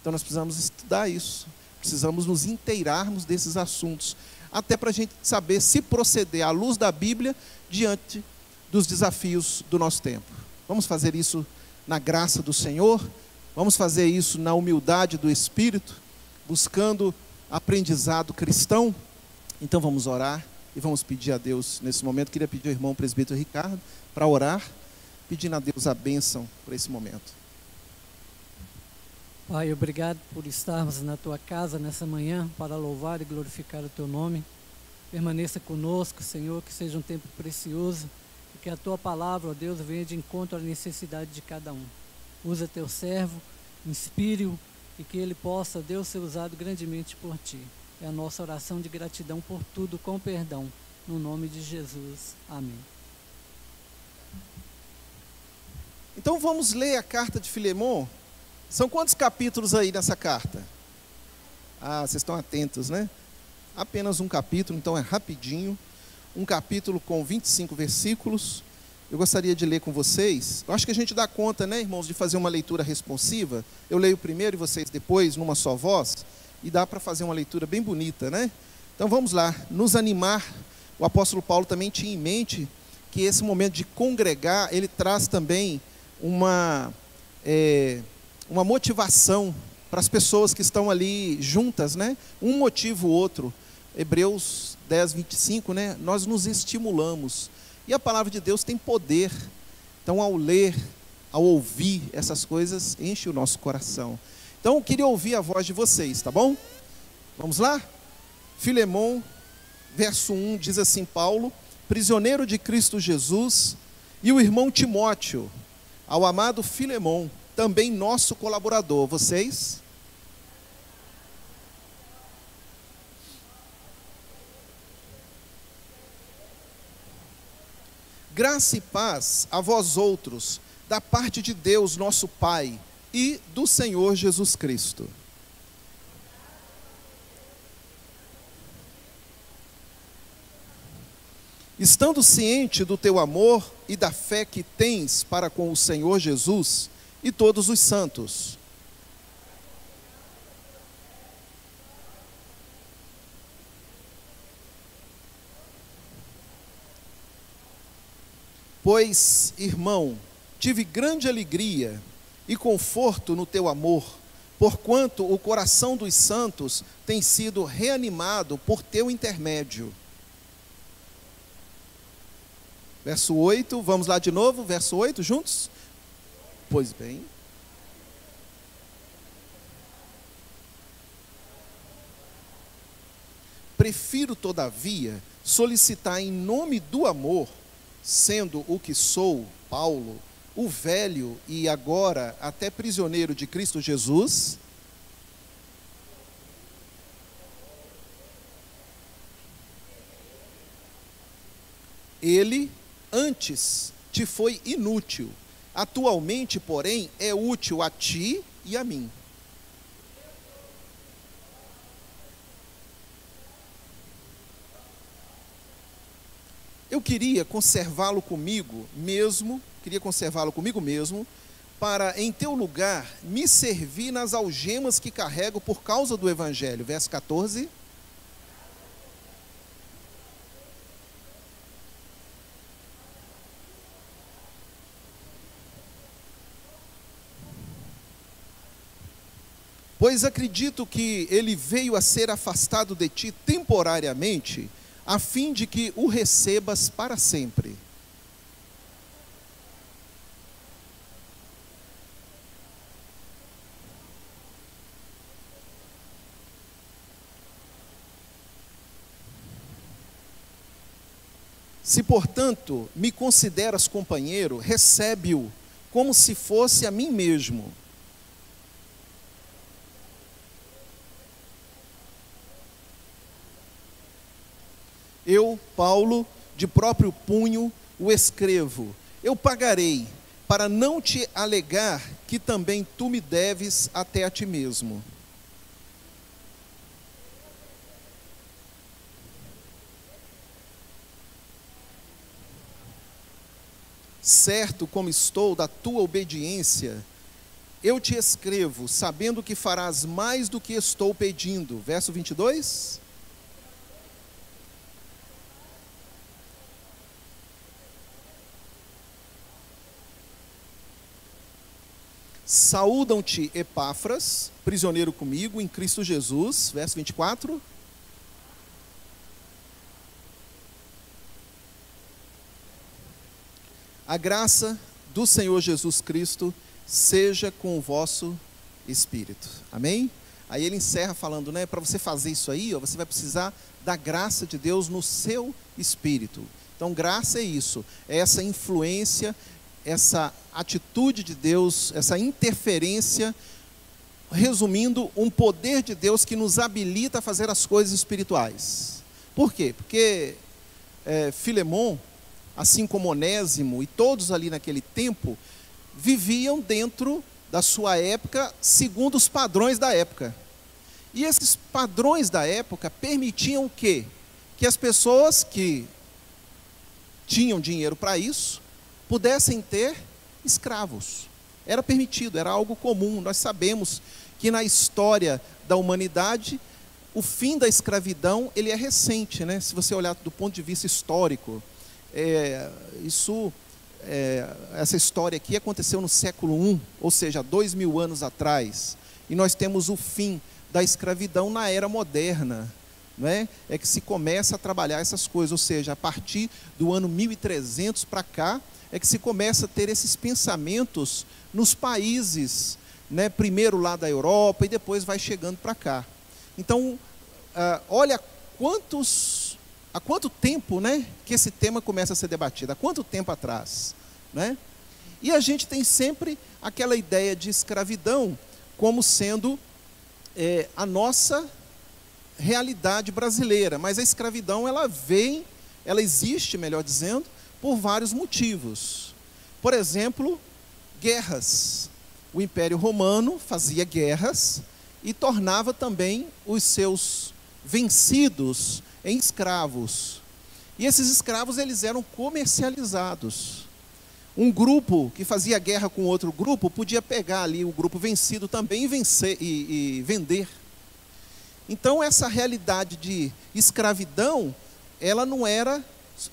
Então nós precisamos estudar isso, precisamos nos inteirarmos desses assuntos, até para a gente saber se proceder à luz da Bíblia diante dos desafios do nosso tempo. Vamos fazer isso na graça do Senhor, vamos fazer isso na humildade do Espírito, buscando aprendizado cristão. Então vamos orar e vamos pedir a Deus nesse momento. Queria pedir ao irmão presbítero Ricardo para orar, pedindo a Deus a bênção por esse momento. Pai, obrigado por estarmos na Tua casa nessa manhã para louvar e glorificar o Teu nome. Permaneça conosco, Senhor, que seja um tempo precioso e que a Tua palavra, ó Deus, venha de encontro à necessidade de cada um. Usa Teu servo, inspire-o e que ele possa, Deus, ser usado grandemente por Ti. É a nossa oração de gratidão por tudo, com perdão, no nome de Jesus. Amém. Então vamos ler a carta de Filemon. São quantos capítulos aí nessa carta? Ah, vocês estão atentos, né? Apenas um capítulo, então é rapidinho. Um capítulo com 25 versículos. Eu gostaria de ler com vocês. Eu acho que a gente dá conta, né, irmãos, de fazer uma leitura responsiva. Eu leio primeiro e vocês depois, numa só voz. E dá para fazer uma leitura bem bonita, né? Então vamos lá, nos animar. O apóstolo Paulo também tinha em mente que esse momento de congregar, ele traz também uma motivação para as pessoas que estão ali juntas, né? Um motivo ou outro. Hebreus 10, 25, né? Nós nos estimulamos. E a palavra de Deus tem poder. Então, ao ler, ao ouvir essas coisas, enche o nosso coração. Então, eu queria ouvir a voz de vocês, tá bom? Vamos lá? Filemon, verso 1, diz assim, Paulo, prisioneiro de Cristo Jesus, e o irmão Timóteo, ao amado Filemon, também nosso colaborador. Vocês? Graça e paz a vós outros, da parte de Deus nosso Pai e do Senhor Jesus Cristo. Estando ciente do teu amor e da fé que tens para com o Senhor Jesus e todos os santos. Pois, irmão, tive grande alegria e conforto no teu amor, porquanto o coração dos santos tem sido reanimado por teu intermédio. Verso 8, vamos lá de novo, verso 8, juntos? Pois bem. Prefiro, todavia, solicitar em nome do amor, sendo o que sou, Paulo, o velho e agora até prisioneiro de Cristo Jesus, ele antes te foi inútil, atualmente, porém, é útil a ti e a mim. Eu queria conservá-lo comigo mesmo, para em teu lugar me servir nas algemas que carrego por causa do Evangelho. Verso 14. Pois acredito que ele veio a ser afastado de ti temporariamente, a fim de que o recebas para sempre. Se, portanto, me consideras companheiro, recebe-o como se fosse a mim mesmo. Eu, Paulo, de próprio punho, o escrevo. Eu pagarei, para não te alegar que também tu me deves até a ti mesmo. Certo como estou da tua obediência, eu te escrevo, sabendo que farás mais do que estou pedindo. Verso 22. Saúdam-te Epáfras, prisioneiro comigo em Cristo Jesus. Verso 24. A graça do Senhor Jesus Cristo seja com o vosso espírito. Amém? Aí ele encerra falando, né, para você fazer isso aí, ó, você vai precisar da graça de Deus no seu espírito. Então, graça é isso, é essa influência, essa atitude de Deus, essa interferência, resumindo, um poder de Deus que nos habilita a fazer as coisas espirituais. Por quê? Porque Filemon, assim como Onésimo e todos ali naquele tempo, viviam dentro da sua época, segundo os padrões da época. E esses padrões da época permitiam o quê? Que as pessoas que tinham dinheiro para isso, pudessem ter escravos. Era permitido, era algo comum. Nós sabemos que na história da humanidade, o fim da escravidão, ele é recente, né? Se você olhar do ponto de vista histórico, essa história aqui aconteceu no século I, ou seja, 2000 anos atrás, e nós temos o fim da escravidão na era moderna, não é? É que se começa a trabalhar essas coisas, ou seja, a partir do ano 1300 para cá, é que se começa a ter esses pensamentos nos países, né? Primeiro lá da Europa e depois vai chegando para cá. Então, olha há quanto tempo, né, que esse tema começa a ser debatido? Há quanto tempo atrás? Né? E a gente tem sempre aquela ideia de escravidão como sendo a nossa realidade brasileira. Mas a escravidão, ela existe, melhor dizendo, por vários motivos. Por exemplo, guerras. O Império Romano fazia guerras e tornava também os seus vencidos em escravos. E esses escravos, eles eram comercializados. Um grupo que fazia guerra com outro grupo podia pegar ali o grupo vencido também e vender. Então, essa realidade de escravidão, ela não era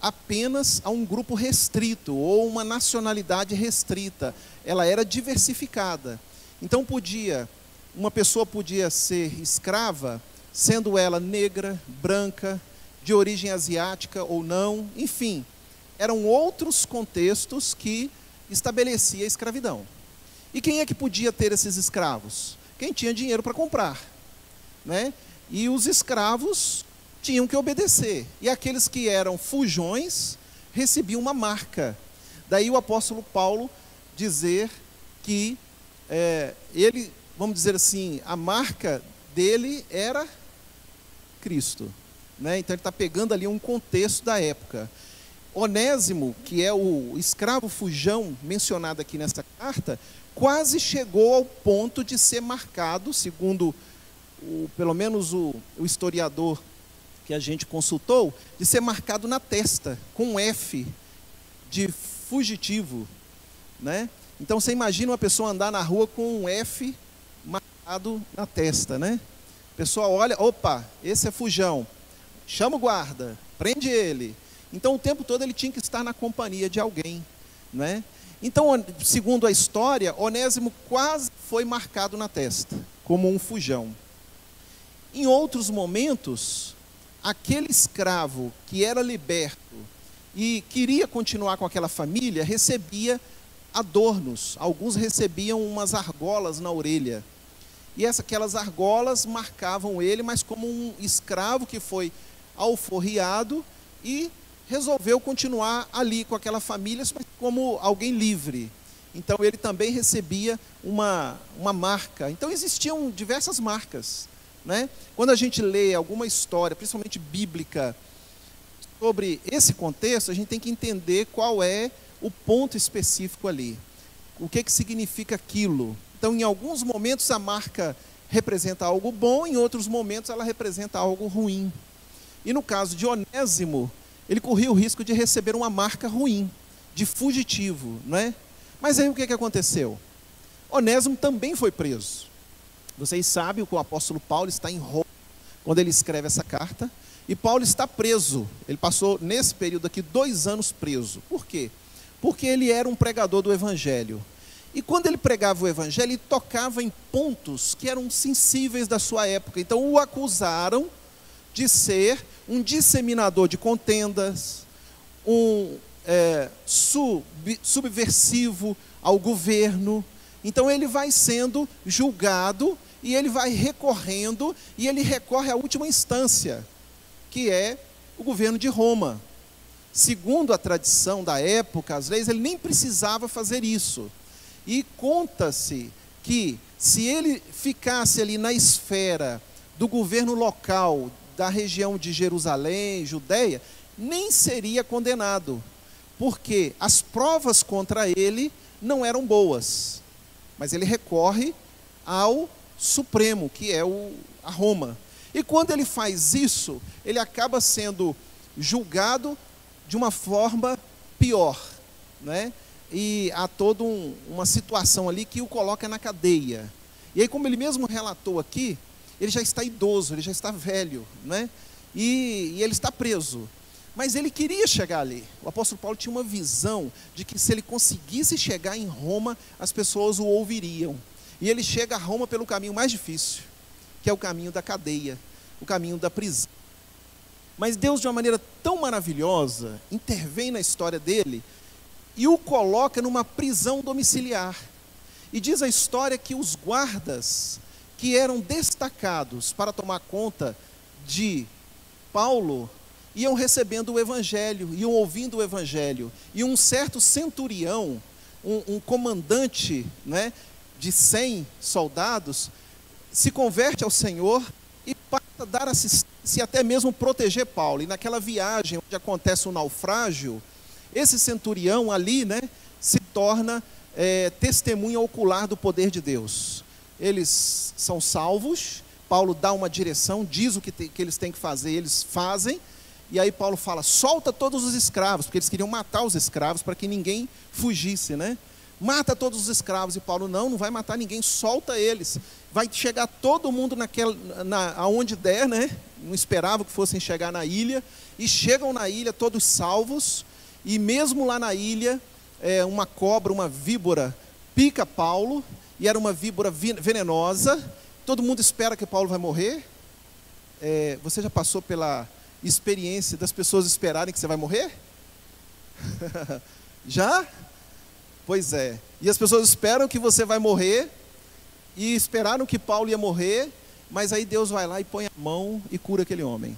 apenas a um grupo restrito ou uma nacionalidade restrita, ela era diversificada. Então, uma pessoa podia ser escrava, sendo ela negra, branca, de origem asiática ou não, enfim, eram outros contextos que estabelecia a escravidão. E quem é que podia ter esses escravos? Quem tinha dinheiro para comprar, né? E os escravos tinham que obedecer. E aqueles que eram fujões recebiam uma marca. Daí o apóstolo Paulo dizer que ele, vamos dizer assim, a marca dele era Cristo, né? Então ele está pegando ali um contexto da época. Onésimo, que é o escravo fujão mencionado aqui nessa carta, quase chegou ao ponto de ser marcado, segundo pelo menos o historiador que a gente consultou, de ser marcado na testa, com um F de fugitivo, né? Então você imagina uma pessoa andar na rua com um F marcado na testa, né? A pessoa olha, opa, esse é fujão, chama o guarda, prende ele. Então o tempo todo ele tinha que estar na companhia de alguém, né? Então, segundo a história, Onésimo quase foi marcado na testa, como um fujão. Em outros momentos, aquele escravo que era liberto e queria continuar com aquela família, recebia adornos. Alguns recebiam umas argolas na orelha. E aquelas argolas marcavam ele, mas como um escravo que foi alforriado e resolveu continuar ali com aquela família, mas como alguém livre. Então ele também recebia uma marca. Então existiam diversas marcas, né? Quando a gente lê alguma história, principalmente bíblica, sobre esse contexto, a gente tem que entender qual é o ponto específico ali. O que significa aquilo? Então, em alguns momentos a marca representa algo bom, em outros momentos ela representa algo ruim. E no caso de Onésimo, ele corria o risco de receber uma marca ruim, de fugitivo, não é? Mas aí o que aconteceu? Onésimo também foi preso. Vocês sabem que o apóstolo Paulo está em Roma quando ele escreve essa carta, e Paulo está preso. Ele passou nesse período aqui 2 anos preso. Por quê? Porque ele era um pregador do evangelho. E quando ele pregava o evangelho, ele tocava em pontos que eram sensíveis da sua época. Então o acusaram de ser um disseminador de contendas, um subversivo ao governo. Então ele vai sendo julgado e ele vai recorrendo, e ele recorre à última instância, que é o governo de Roma. Segundo a tradição da época, as leis, ele nem precisava fazer isso. E conta-se que se ele ficasse ali na esfera do governo local da região de Jerusalém, Judeia, nem seria condenado, porque as provas contra ele não eram boas. Mas ele recorre ao Supremo, que é a Roma. E quando ele faz isso, ele acaba sendo julgado de uma forma pior, né? E há toda uma situação ali que o coloca na cadeia. E aí, como ele mesmo relatou aqui, ele já está idoso, ele já está velho, né? E ele está preso. Mas ele queria chegar ali. O apóstolo Paulo tinha uma visão de que se ele conseguisse chegar em Roma, as pessoas o ouviriam. E ele chega a Roma pelo caminho mais difícil, que é o caminho da cadeia, o caminho da prisão. Mas Deus, de uma maneira tão maravilhosa, intervém na história dele e o coloca numa prisão domiciliar. E diz a história que os guardas que eram destacados para tomar conta de Paulo iam recebendo o evangelho, iam ouvindo o evangelho. E um certo centurião, um comandante, né, de 100 soldados, se converte ao Senhor e passa a dar assistência e até mesmo proteger Paulo. E naquela viagem onde acontece o naufrágio, esse centurião ali, né, se torna testemunha ocular do poder de Deus. Eles são salvos, Paulo dá uma direção, diz o que eles têm que fazer, eles fazem, e aí Paulo fala, solta todos os escravos, porque eles queriam matar os escravos para que ninguém fugisse, né? Mata todos os escravos. E Paulo, não vai matar ninguém, solta eles. Vai chegar todo mundo aonde der, né? Não esperava que fossem chegar na ilha. E chegam na ilha todos salvos. E mesmo lá na ilha, uma cobra, uma víbora, pica Paulo. E era uma víbora venenosa. Todo mundo espera que Paulo vai morrer. Você já passou pela experiência das pessoas esperarem que você vai morrer? Já? Pois é, e as pessoas esperam que você vai morrer, e esperaram que Paulo ia morrer, mas aí Deus vai lá e põe a mão e cura aquele homem.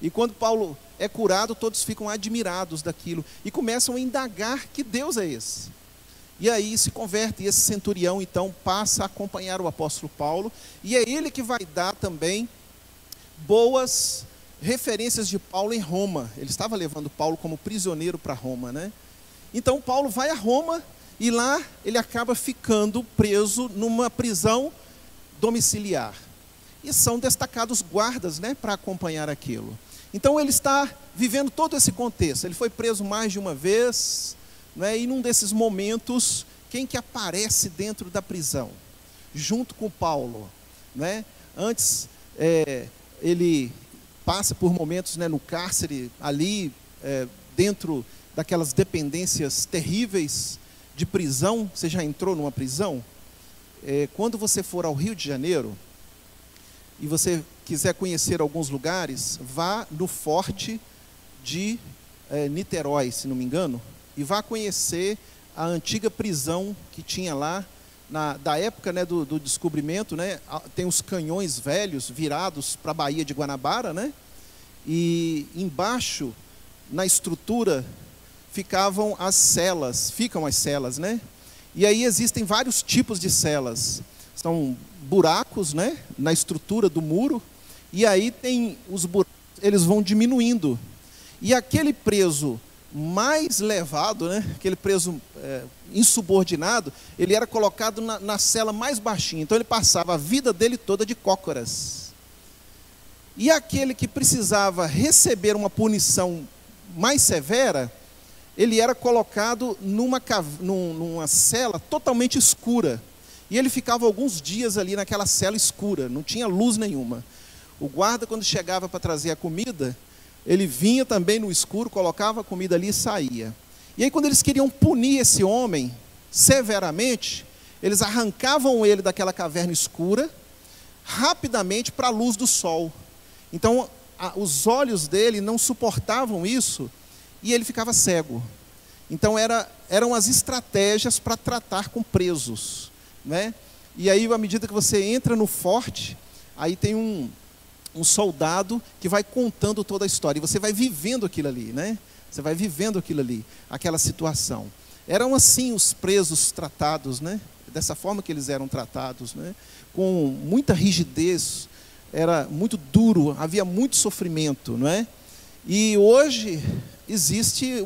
E quando Paulo é curado, todos ficam admirados daquilo, e começam a indagar que Deus é esse. E aí se converte, e esse centurião então passa a acompanhar o apóstolo Paulo, e é ele que vai dar também boas referências de Paulo em Roma. Ele estava levando Paulo como prisioneiro para Roma, né? Então Paulo vai a Roma e lá ele acaba ficando preso numa prisão domiciliar. E são destacados guardas, né, para acompanhar aquilo. Então ele está vivendo todo esse contexto. Ele foi preso mais de uma vez, né, e num desses momentos, quem que aparece dentro da prisão? Junto com Paulo, né? Antes ele passa por momentos, né, no cárcere, ali dentro daquelas dependências terríveis de prisão. Você já entrou numa prisão? Quando você for ao Rio de Janeiro e você quiser conhecer alguns lugares, vá no Forte de Niterói, se não me engano, e vá conhecer a antiga prisão que tinha lá, da época, né, do descobrimento, né? Tem os canhões velhos virados para a Baía de Guanabara, né? E embaixo, na estrutura, ficam as celas, né? E aí existem vários tipos de celas. São buracos, né, na estrutura do muro, e aí tem os buracos, eles vão diminuindo. E aquele preso mais levado, né, aquele preso insubordinado, ele era colocado na cela mais baixinha. Então ele passava a vida dele toda de cócoras. E aquele que precisava receber uma punição mais severa, ele era colocado numa cela totalmente escura. E ele ficava alguns dias ali naquela cela escura, não tinha luz nenhuma. O guarda, quando chegava para trazer a comida, ele vinha também no escuro, colocava a comida ali e saía. E aí, quando eles queriam punir esse homem severamente, eles arrancavam ele daquela caverna escura, rapidamente para a luz do sol. Então, os olhos dele não suportavam isso, e ele ficava cego. Então, eram as estratégias para tratar com presos, né? E aí, à medida que você entra no forte, aí tem um soldado que vai contando toda a história, e você vai vivendo aquilo ali, né? Você vai vivendo aquilo ali, aquela situação. Eram assim os presos tratados, né? Dessa forma que eles eram tratados, né? Com muita rigidez, era muito duro, havia muito sofrimento, não é? E hoje existe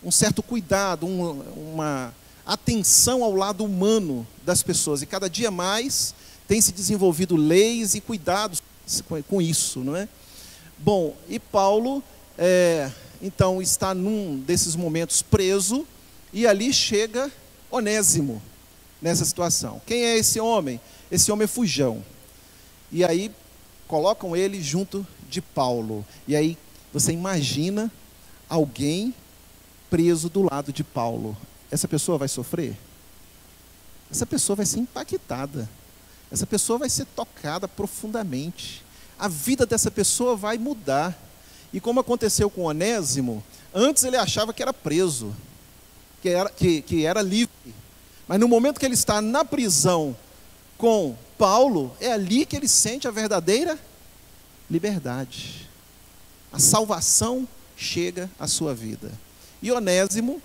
um certo cuidado, uma atenção ao lado humano das pessoas, e cada dia mais tem se desenvolvido leis e cuidados com isso, não é? Bom, e Paulo, então, está num desses momentos preso, e ali chega Onésimo, nessa situação. Quem é esse homem? Esse homem é fujão. E aí, colocam ele junto de Paulo. E aí, você imagina alguém preso do lado de Paulo. Essa pessoa vai sofrer? Essa pessoa vai ser impactada. Essa pessoa vai ser tocada profundamente. A vida dessa pessoa vai mudar. E como aconteceu com Onésimo, antes ele achava que era preso, que era livre. Mas no momento que ele está na prisão com Paulo, é ali que ele sente a verdadeira liberdade. A salvação chega à sua vida. E Onésimo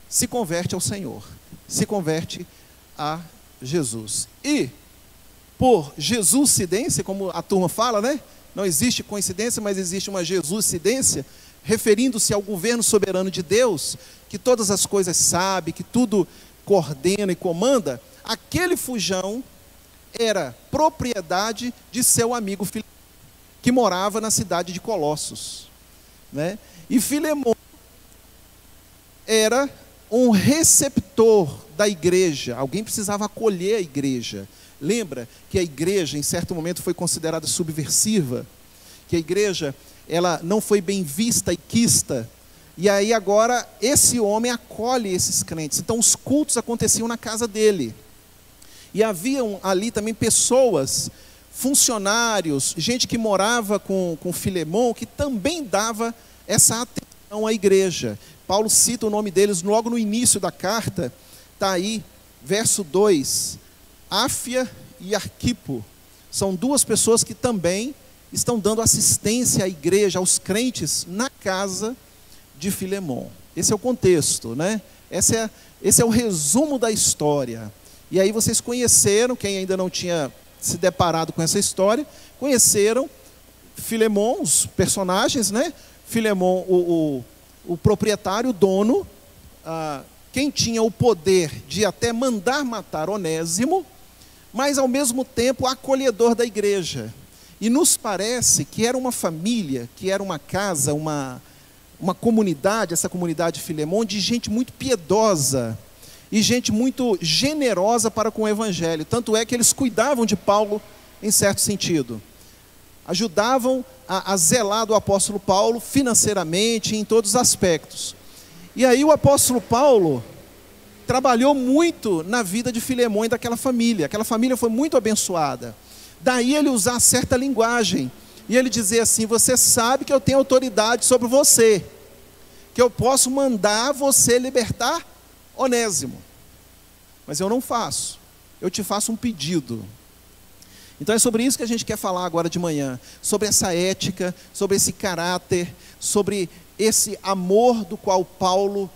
se converte ao Senhor, se converte a Jesus. E por Jesuscidência, como a turma fala, né? Não existe coincidência, mas existe uma Jesuscidência, referindo-se ao governo soberano de Deus, que todas as coisas sabe, que tudo coordena e comanda. Aquele fujão era propriedade de seu amigo Filemão, que morava na cidade de Colossos, né? E Filemão era um receptor da igreja. Alguém precisava acolher a igreja. Lembra que a igreja, em certo momento, foi considerada subversiva? Que a igreja, ela não foi bem vista e quista. E aí agora, esse homem acolhe esses crentes. Então, os cultos aconteciam na casa dele. E haviam ali também pessoas, funcionários, gente que morava com Filemão, que também dava essa atenção à igreja. Paulo cita o nome deles logo no início da carta. Está aí, verso 2. Áfia e Arquipo são duas pessoas que também estão dando assistência à igreja, aos crentes, na casa de Filemão. Esse é o contexto, né? Esse é o resumo da história. E aí vocês conheceram, quem ainda não tinha se deparado com essa história, conheceram Filemão, os personagens, né? Filemão, o proprietário, o dono, quem tinha o poder de até mandar matar Onésimo, mas ao mesmo tempo acolhedor da igreja. E nos parece que era uma família, que era uma casa, uma comunidade, essa comunidade de Filemão, de gente muito piedosa e gente muito generosa para com o evangelho. Tanto é que eles cuidavam de Paulo em certo sentido. Ajudavam a zelar do apóstolo Paulo financeiramente, em todos os aspectos. E aí o apóstolo Paulo trabalhou muito na vida de Filemão e daquela família. Aquela família foi muito abençoada. Daí ele usar certa linguagem. E ele dizer assim: você sabe que eu tenho autoridade sobre você, que eu posso mandar você libertar Onésimo. Mas eu não faço. Eu te faço um pedido. Então é sobre isso que a gente quer falar agora de manhã. Sobre essa ética, sobre esse caráter, sobre esse amor do qual Paulo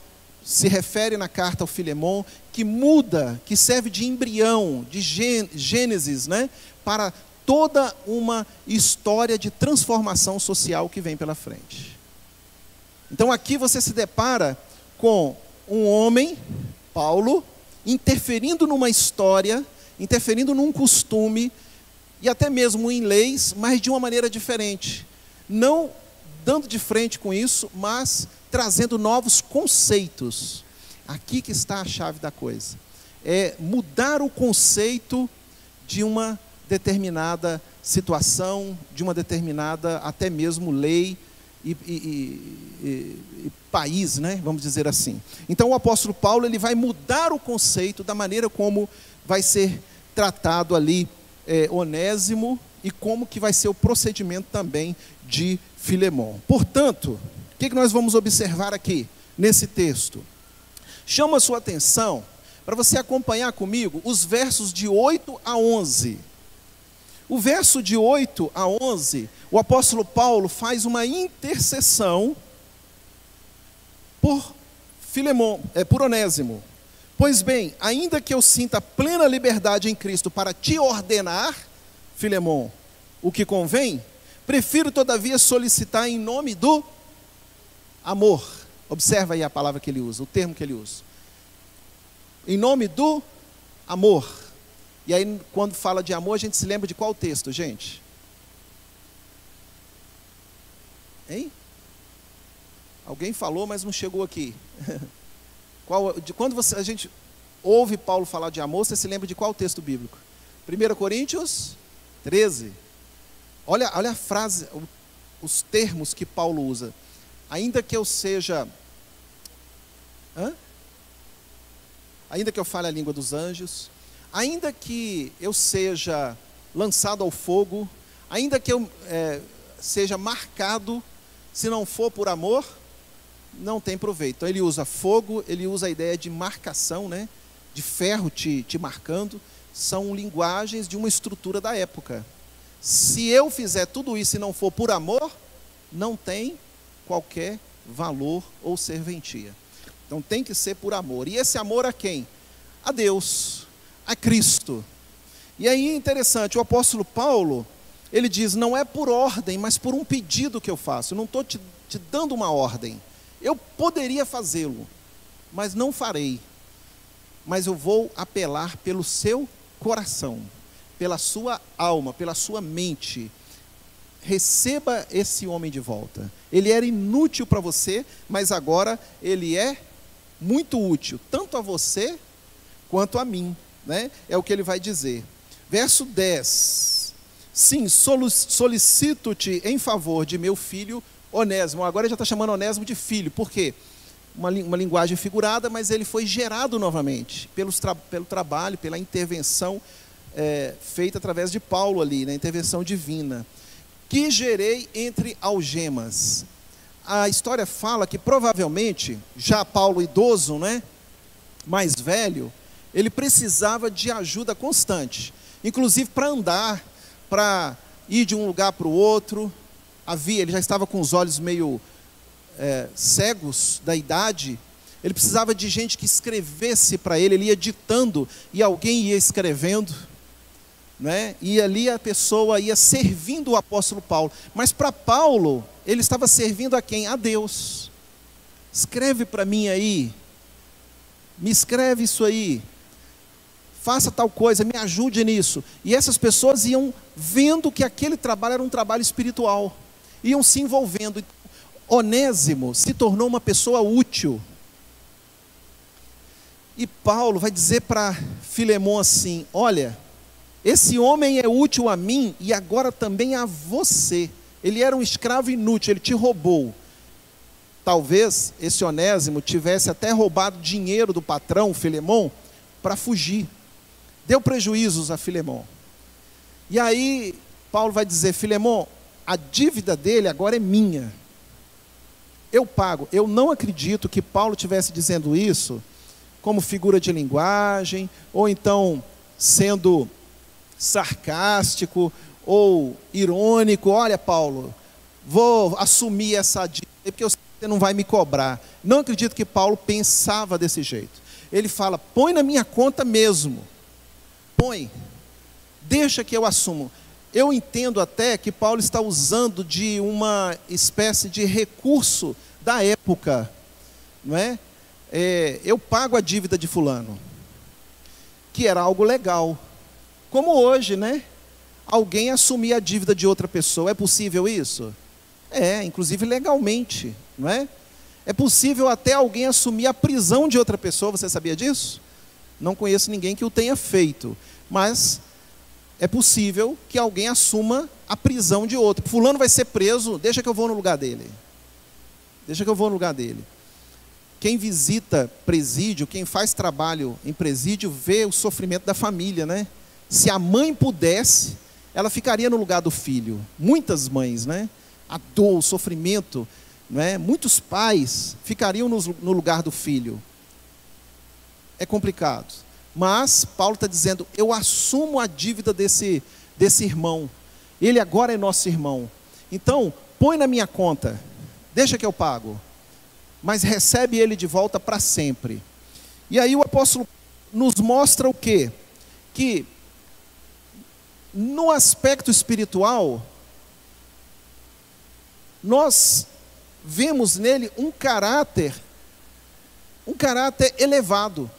se refere na carta ao Filemão, que muda, que serve de embrião, de gênesis, né, para toda uma história de transformação social que vem pela frente. Então aqui você se depara com um homem, Paulo, interferindo numa história, interferindo num costume, e até mesmo em leis, mas de uma maneira diferente. Não dando de frente com isso, mas trazendo novos conceitos. Aqui que está a chave da coisa. é mudar o conceito de uma determinada situação, de uma determinada até mesmo lei e país, né? Vamos dizer assim. Então o apóstolo Paulo, ele vai mudar o conceito da maneira como vai ser tratado ali Onésimo e como que vai ser o procedimento também de Filemon. Portanto, o que nós vamos observar aqui nesse texto? Chama a sua atenção para você acompanhar comigo os versos de 8 a 11. O verso de 8 a 11, o apóstolo Paulo faz uma intercessão por por Onésimo. Pois bem, ainda que eu sinta plena liberdade em Cristo para te ordenar, Filemon, o que convém, prefiro todavia solicitar em nome do amor. Observa aí a palavra que ele usa, o termo que ele usa. Em nome do amor. E aí, quando fala de amor, a gente se lembra de qual texto, gente? Hein? Alguém falou, mas não chegou aqui. Quando a gente ouve Paulo falar de amor, você se lembra de qual texto bíblico? 1 Coríntios 13. Olha a frase, os termos que Paulo usa. Ainda que eu seja... Ainda que eu fale a língua dos anjos, ainda que eu seja lançado ao fogo, ainda que eu seja marcado, se não for por amor, não tem proveito. Então ele usa fogo, ele usa a ideia de marcação, né? De ferro te marcando, são linguagens de uma estrutura da época. Se eu fizer tudo isso e não for por amor, não tem qualquer valor ou serventia. Então tem que ser por amor. E esse amor a quem? A Deus, a Cristo. E aí é interessante, o apóstolo Paulo, ele diz, não é por ordem, mas por um pedido que eu faço. Eu não estou te dando uma ordem. Eu poderia fazê-lo, mas não farei. Mas eu vou apelar pelo seu coração, pela sua alma, pela sua mente. Receba esse homem de volta. Ele era inútil para você, mas agora ele é muito útil, tanto a você quanto a mim, né? É o que ele vai dizer. Verso 10. Sim, solicito-te em favor de meu filho Onésimo. Agora ele já está chamando Onésimo de filho. Por quê? Uma linguagem figurada, mas ele foi gerado novamente pelo trabalho, pela intervenção feita através de Paulo ali, na intervenção divina. Que gerei entre algemas. A história fala que provavelmente, já Paulo idoso, né, mais velho, ele precisava de ajuda constante, inclusive para andar, para ir de um lugar para o outro. Ele já estava com os olhos meio cegos da idade, ele precisava de gente que escrevesse para ele ia ditando e alguém ia escrevendo, né? E ali a pessoa ia servindo o apóstolo Paulo. Mas para Paulo, ele estava servindo a quem? A Deus. Escreve para mim aí, me escreve isso aí, faça tal coisa, me ajude nisso. E essas pessoas iam vendo que aquele trabalho era um trabalho espiritual, iam se envolvendo. Onésimo se tornou uma pessoa útil. E Paulo vai dizer para Filemon assim, olha, esse homem é útil a mim e agora também a você. Ele era um escravo inútil, ele te roubou. Talvez esse Onésimo tivesse até roubado dinheiro do patrão, Filemon, para fugir. Deu prejuízos a Filemon. E aí Paulo vai dizer, Filemon, a dívida dele agora é minha. Eu pago. Eu não acredito que Paulo estivesse dizendo isso como figura de linguagem, ou então sendo sarcástico ou irônico. Olha, Paulo, vou assumir essa dívida porque eu sei que você não vai me cobrar. Não acredito que Paulo pensava desse jeito. Ele fala, põe na minha conta mesmo. Põe. Deixa que eu assumo. Eu entendo até que Paulo está usando de uma espécie de recurso da época, não é? Eu pago a dívida de fulano, que era algo legal. Como hoje, né? Alguém assumir a dívida de outra pessoa, é possível isso? Inclusive legalmente, não é? É possível até alguém assumir a prisão de outra pessoa, você sabia disso? Não conheço ninguém que o tenha feito, mas é possível que alguém assuma a prisão de outro. Fulano vai ser preso, deixa que eu vou no lugar dele. Deixa que eu vou no lugar dele. Quem visita presídio, quem faz trabalho em presídio, vê o sofrimento da família, né? Se a mãe pudesse, ela ficaria no lugar do filho. Muitas mães, né? A dor, o sofrimento, né? Muitos pais ficariam no lugar do filho. É complicado. Mas Paulo está dizendo, eu assumo a dívida desse irmão. Ele agora é nosso irmão. Então, põe na minha conta, deixa que eu pago. Mas recebe ele de volta para sempre. E aí o apóstolo nos mostra o quê? Que no aspecto espiritual, nós vemos nele um caráter elevado.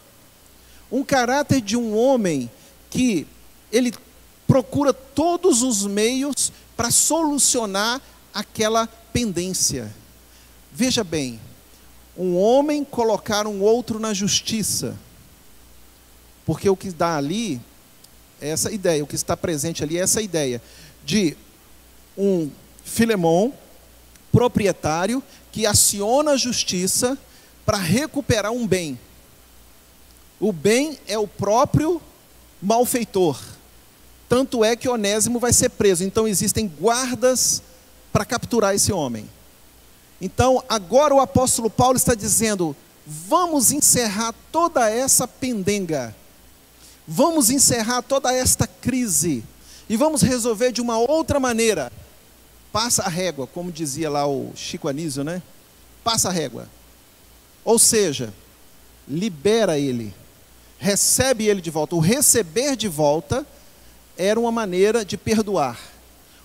Um caráter de um homem que ele procura todos os meios para solucionar aquela pendência. Veja bem, um homem colocar um outro na justiça, porque o que dá ali é essa ideia, o que está presente ali é essa ideia de um Filemon, proprietário, que aciona a justiça para recuperar um bem. O bem é o próprio malfeitor. Tanto é que Onésimo vai ser preso. Então existem guardas para capturar esse homem. Então agora o apóstolo Paulo está dizendo, vamos encerrar toda essa pendenga. Vamos encerrar toda esta crise. E vamos resolver de uma outra maneira. Passa a régua, como dizia lá o Chico Anísio, né? Passa a régua. Ou seja, libera ele. Recebe ele de volta. O receber de volta era uma maneira de perdoar.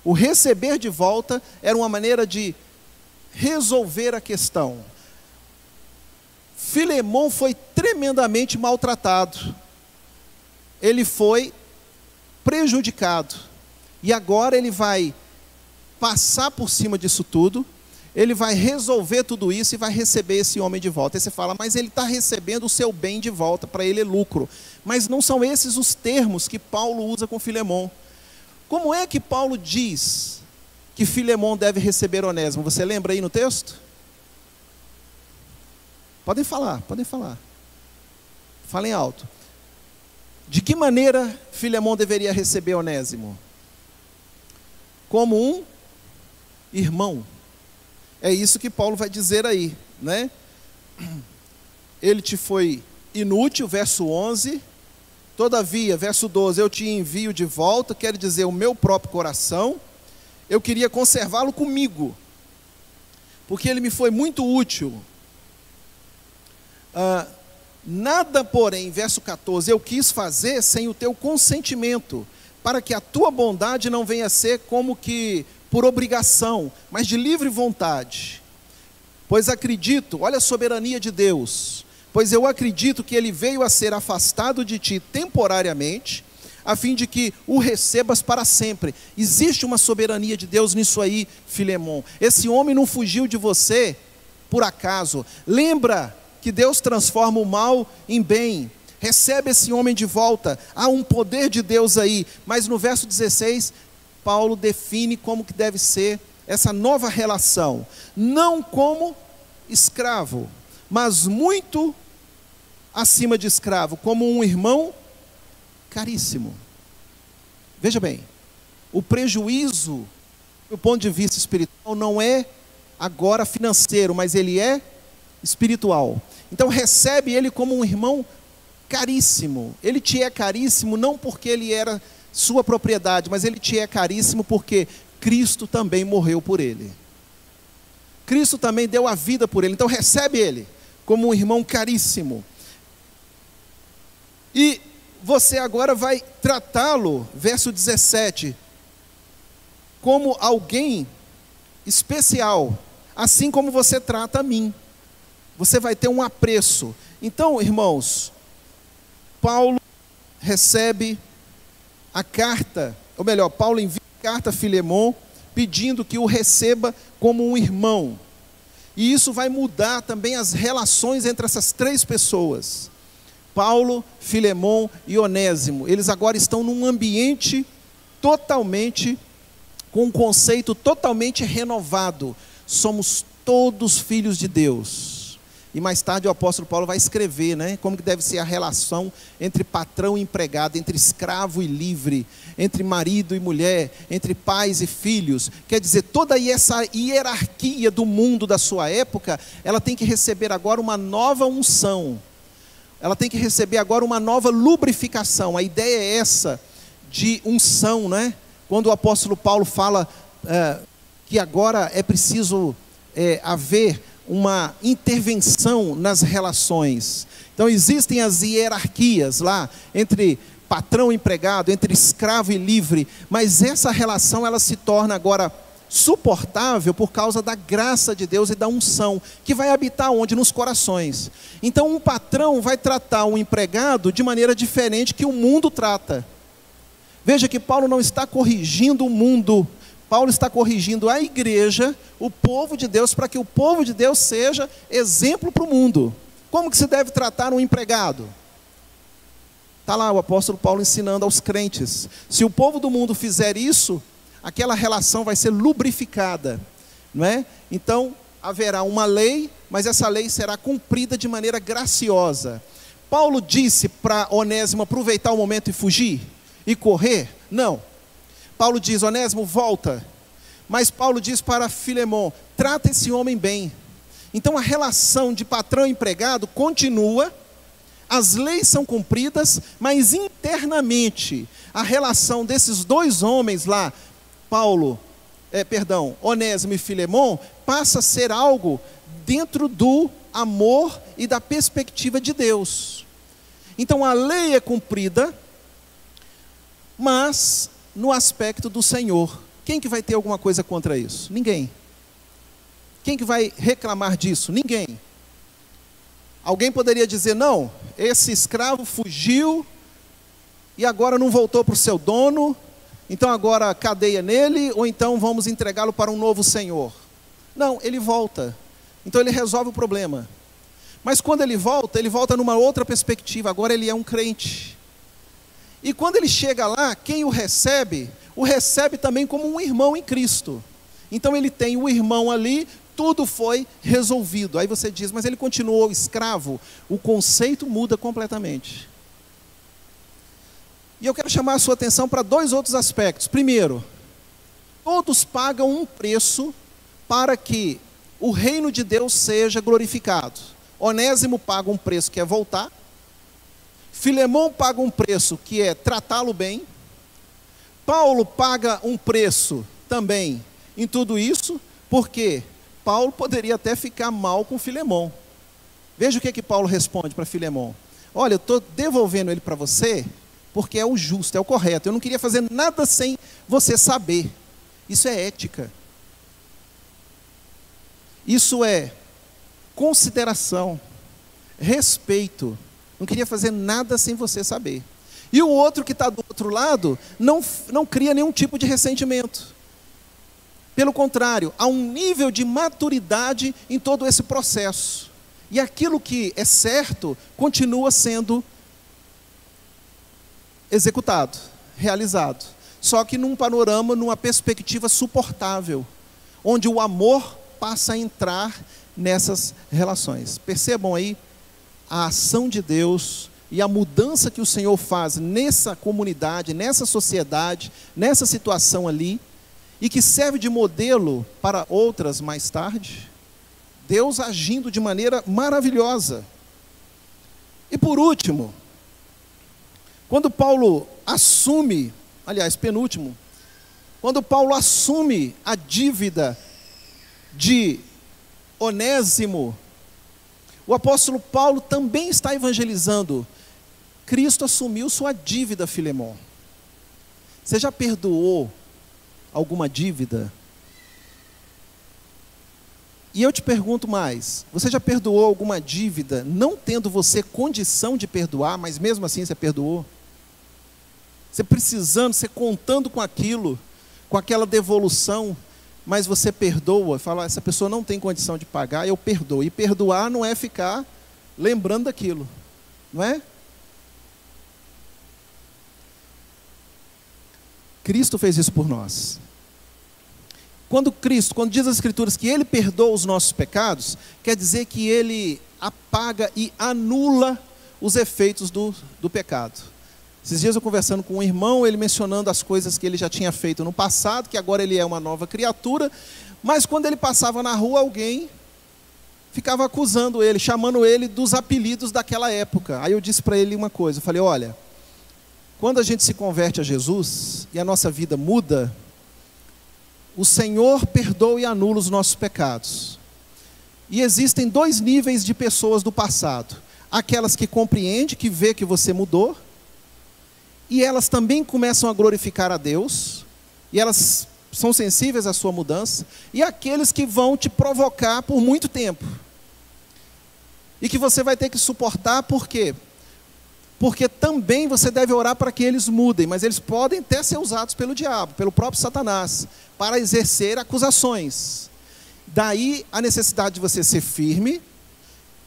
O receber de volta era uma maneira de resolver a questão. Filemon foi tremendamente maltratado. Ele foi prejudicado. E agora ele vai passar por cima disso tudo. Ele vai resolver tudo isso e vai receber esse homem de volta. Aí você fala, mas ele está recebendo o seu bem de volta, para ele é lucro. Mas não são esses os termos que Paulo usa com Filemon. Como é que Paulo diz que Filemon deve receber Onésimo? Você lembra aí no texto? Podem falar, podem falar. Falem alto. De que maneira Filemon deveria receber Onésimo? Como um irmão. É isso que Paulo vai dizer aí, né? Ele te foi inútil, verso 11. Todavia, verso 12, eu te envio de volta, quer dizer, o meu próprio coração. Eu queria conservá-lo comigo, porque ele me foi muito útil. Nada, porém, verso 14, eu quis fazer sem o teu consentimento, para que a tua bondade não venha a ser como que por obrigação, mas de livre vontade. Pois acredito, olha a soberania de Deus, pois eu acredito que ele veio a ser afastado de ti temporariamente, a fim de que o recebas para sempre. Existe uma soberania de Deus nisso aí, Filemon. Esse homem não fugiu de você por acaso. Lembra que Deus transforma o mal em bem. Recebe esse homem de volta. Há um poder de Deus aí. Mas no verso 16, Paulo define como que deve ser essa nova relação. Não como escravo, mas muito acima de escravo, como um irmão caríssimo. Veja bem, o prejuízo do ponto de vista espiritual não é agora financeiro, mas ele é espiritual. Então recebe ele como um irmão caríssimo. Ele te é caríssimo não porque ele era sua propriedade, mas ele te é caríssimo porque Cristo também morreu por ele. Cristo também deu a vida por ele. Então recebe ele como um irmão caríssimo. E você agora vai tratá-lo, verso 17, como alguém especial, assim como você trata a mim. Você vai ter um apreço. Então, irmãos, Paulo recebe a carta, ou melhor, Paulo envia a carta a Filemon, pedindo que o receba como um irmão. E isso vai mudar também as relações entre essas três pessoas. Paulo, Filemon e Onésimo, eles agora estão num ambiente totalmente, com um conceito totalmente renovado. Somos todos filhos de Deus. E mais tarde o apóstolo Paulo vai escrever, né, como que deve ser a relação entre patrão e empregado, entre escravo e livre, entre marido e mulher, entre pais e filhos. Quer dizer, toda essa hierarquia do mundo da sua época, ela tem que receber agora uma nova unção. Ela tem que receber agora uma nova lubrificação. A ideia é essa, de unção, né? Quando o apóstolo Paulo fala que agora é preciso haver uma intervenção nas relações. Então existem as hierarquias lá, entre patrão e empregado, entre escravo e livre, mas essa relação ela se torna agora suportável por causa da graça de Deus e da unção, que vai habitar onde? Nos corações. Então um patrão vai tratar um empregado de maneira diferente que o mundo trata. Veja que Paulo não está corrigindo o mundo, Paulo está corrigindo a igreja, o povo de Deus, para que o povo de Deus seja exemplo para o mundo. Como que se deve tratar um empregado? Está lá o apóstolo Paulo ensinando aos crentes. Se o povo do mundo fizer isso, aquela relação vai ser lubrificada, não é? Então, haverá uma lei, mas essa lei será cumprida de maneira graciosa. Paulo disse para Onésimo aproveitar o momento e fugir? E correr? Não. Paulo diz, Onésimo, volta. Mas Paulo diz para Filemon, trata esse homem bem. Então a relação de patrão e empregado continua, as leis são cumpridas, mas internamente a relação desses dois homens lá, Onésimo e Filemon, passa a ser algo dentro do amor e da perspectiva de Deus. Então a lei é cumprida, mas no aspecto do Senhor. Quem que vai ter alguma coisa contra isso? Ninguém. Quem que vai reclamar disso? Ninguém. Alguém poderia dizer, não, esse escravo fugiu e agora não voltou para o seu dono, então agora cadeia nele, ou então vamos entregá-lo para um novo senhor. Não, ele volta. Então ele resolve o problema. Mas quando ele volta numa outra perspectiva, agora ele é um crente. E quando ele chega lá, quem o recebe também como um irmão em Cristo. Então ele tem o irmão ali, tudo foi resolvido. Aí você diz, mas ele continuou escravo? O conceito muda completamente. E eu quero chamar a sua atenção para dois outros aspectos. Primeiro, todos pagam um preço para que o reino de Deus seja glorificado. Onésimo paga um preço que é voltar. Filemon paga um preço que é tratá-lo bem. Paulo paga um preço também em tudo isso, porque Paulo poderia até ficar mal com Filemon. Veja o que Paulo responde para Filemon. Olha, eu estou devolvendo ele para você, porque é o justo, é o correto. Eu não queria fazer nada sem você saber. Isso é ética. Isso é consideração, respeito. Não queria fazer nada sem você saber. E o outro que está do outro lado, não cria nenhum tipo de ressentimento. Pelo contrário, há um nível de maturidade em todo esse processo. E aquilo que é certo, continua sendo executado, realizado. Só que num panorama, numa perspectiva suportável, onde o amor passa a entrar nessas relações. Percebam aí a ação de Deus e a mudança que o Senhor faz nessa comunidade, nessa sociedade, nessa situação ali, e que serve de modelo para outras mais tarde. Deus agindo de maneira maravilhosa. E por último, quando Paulo assume, aliás, penúltimo, quando Paulo assume a dívida de Onésimo, o apóstolo Paulo também está evangelizando. Cristo assumiu sua dívida, Filemon. Você já perdoou alguma dívida? E eu te pergunto mais, você já perdoou alguma dívida, não tendo você condição de perdoar, mas mesmo assim você perdoou? Você precisando, você contando com aquilo, com aquela devolução, mas você perdoa, fala, essa pessoa não tem condição de pagar, eu perdoo. E perdoar não é ficar lembrando daquilo, não é? Cristo fez isso por nós. Quando diz as Escrituras que Ele perdoa os nossos pecados, quer dizer que Ele apaga e anula os efeitos do pecado. Esses dias eu conversando com um irmão, ele mencionando as coisas que ele já tinha feito no passado, que agora ele é uma nova criatura, mas quando ele passava na rua, alguém ficava acusando ele, chamando ele dos apelidos daquela época. Aí eu disse para ele uma coisa, eu falei, olha, quando a gente se converte a Jesus e a nossa vida muda, o Senhor perdoa e anula os nossos pecados. E existem 2 níveis de pessoas do passado. Aquelas que compreendem, que vê que você mudou, e elas também começam a glorificar a Deus, e elas são sensíveis à sua mudança, e aqueles que vão te provocar por muito tempo. E que você vai ter que suportar, por quê? Porque também você deve orar para que eles mudem, mas eles podem até ser usados pelo diabo, pelo próprio Satanás, para exercer acusações. Daí a necessidade de você ser firme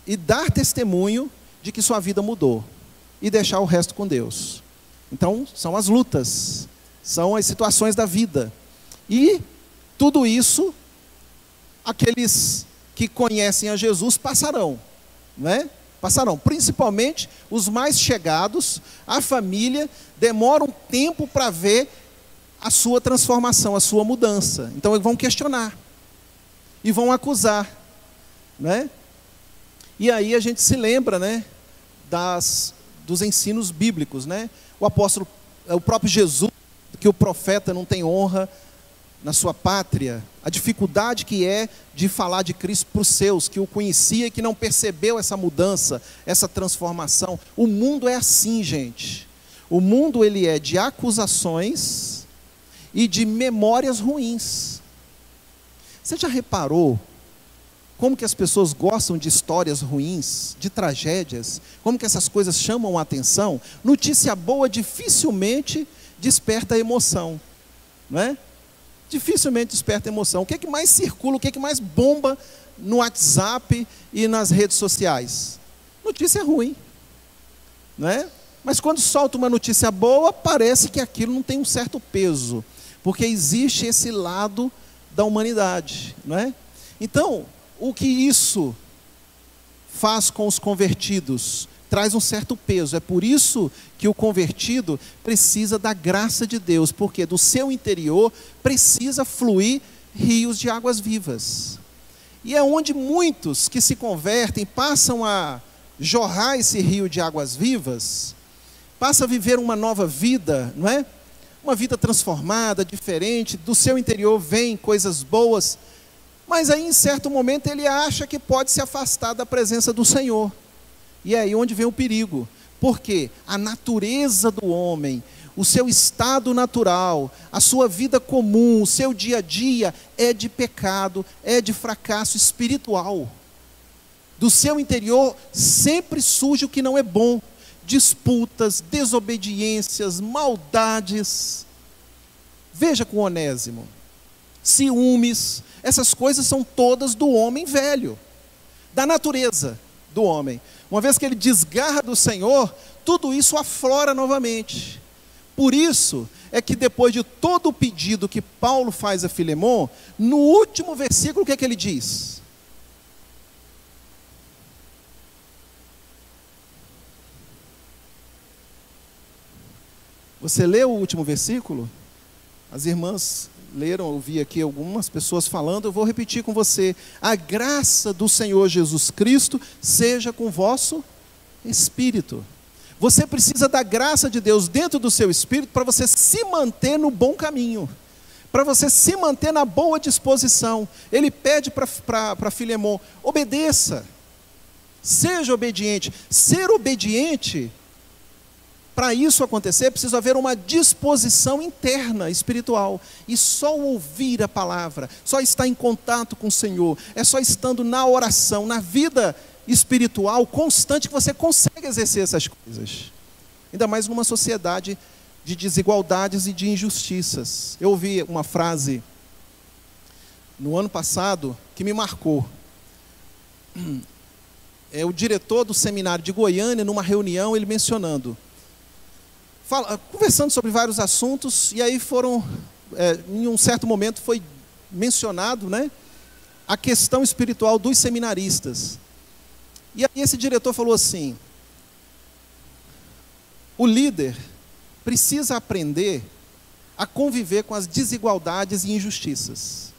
e dar testemunho de que sua vida mudou, e deixar o resto com Deus. Então, são as lutas, são as situações da vida. E tudo isso, aqueles que conhecem a Jesus passarão, né? Passarão, principalmente os mais chegados, a família, demora um tempo para ver a sua transformação, a sua mudança. Então, eles vão questionar e vão acusar, né? E aí a gente se lembra, né, dos ensinos bíblicos, né? O próprio Jesus, que o profeta não tem honra na sua pátria, a dificuldade que é de falar de Cristo para os seus, que o conhecia e que não percebeu essa mudança, essa transformação. O mundo é assim, gente. O mundo, ele é de acusações e de memórias ruins. Você já reparou como que as pessoas gostam de histórias ruins, de tragédias, como que essas coisas chamam a atenção? Notícia boa dificilmente desperta emoção, não é? Dificilmente desperta emoção. O que é que mais circula, o que é que mais bomba no WhatsApp e nas redes sociais? Notícia ruim, não é? Mas quando solta uma notícia boa, parece que aquilo não tem um certo peso, porque existe esse lado da humanidade, não é? Então, o que isso faz com os convertidos? Traz um certo peso. É por isso que o convertido precisa da graça de Deus, porque do seu interior precisa fluir rios de águas vivas. E é onde muitos que se convertem passam a jorrar esse rio de águas vivas, passam a viver uma nova vida, não é? Uma vida transformada, diferente, do seu interior vêm coisas boas, mas aí em certo momento ele acha que pode se afastar da presença do Senhor. E é aí onde vem o perigo. Porque a natureza do homem, o seu estado natural, a sua vida comum, o seu dia a dia é de pecado, é de fracasso espiritual. Do seu interior sempre surge o que não é bom. Disputas, desobediências, maldades. Veja com Onésimo. Ciúmes, essas coisas são todas do homem velho, da natureza do homem. Uma vez que ele desgarra do Senhor, tudo isso aflora novamente. Por isso é que depois de todo o pedido que Paulo faz a Filemon, no último versículo, o que é que ele diz? Você leu o último versículo? As irmãs leram, eu vi aqui algumas pessoas falando, eu vou repetir com você. A graça do Senhor Jesus Cristo seja com o vosso espírito. Você precisa da graça de Deus dentro do seu espírito para você se manter no bom caminho, para você se manter na boa disposição. Ele pede para Filemon, obedeça, seja obediente. Ser obediente, para isso acontecer, precisa haver uma disposição interna, espiritual. E só ouvir a palavra, só estar em contato com o Senhor, é só estando na oração, na vida espiritual constante, que você consegue exercer essas coisas. Ainda mais numa sociedade de desigualdades e de injustiças. Eu ouvi uma frase no ano passado que me marcou. É o diretor do seminário de Goiânia, numa reunião, ele mencionando: conversando sobre vários assuntos, e aí em um certo momento foi mencionado, né, a questão espiritual dos seminaristas. E aí esse diretor falou assim: o líder precisa aprender a conviver com as desigualdades e injustiças.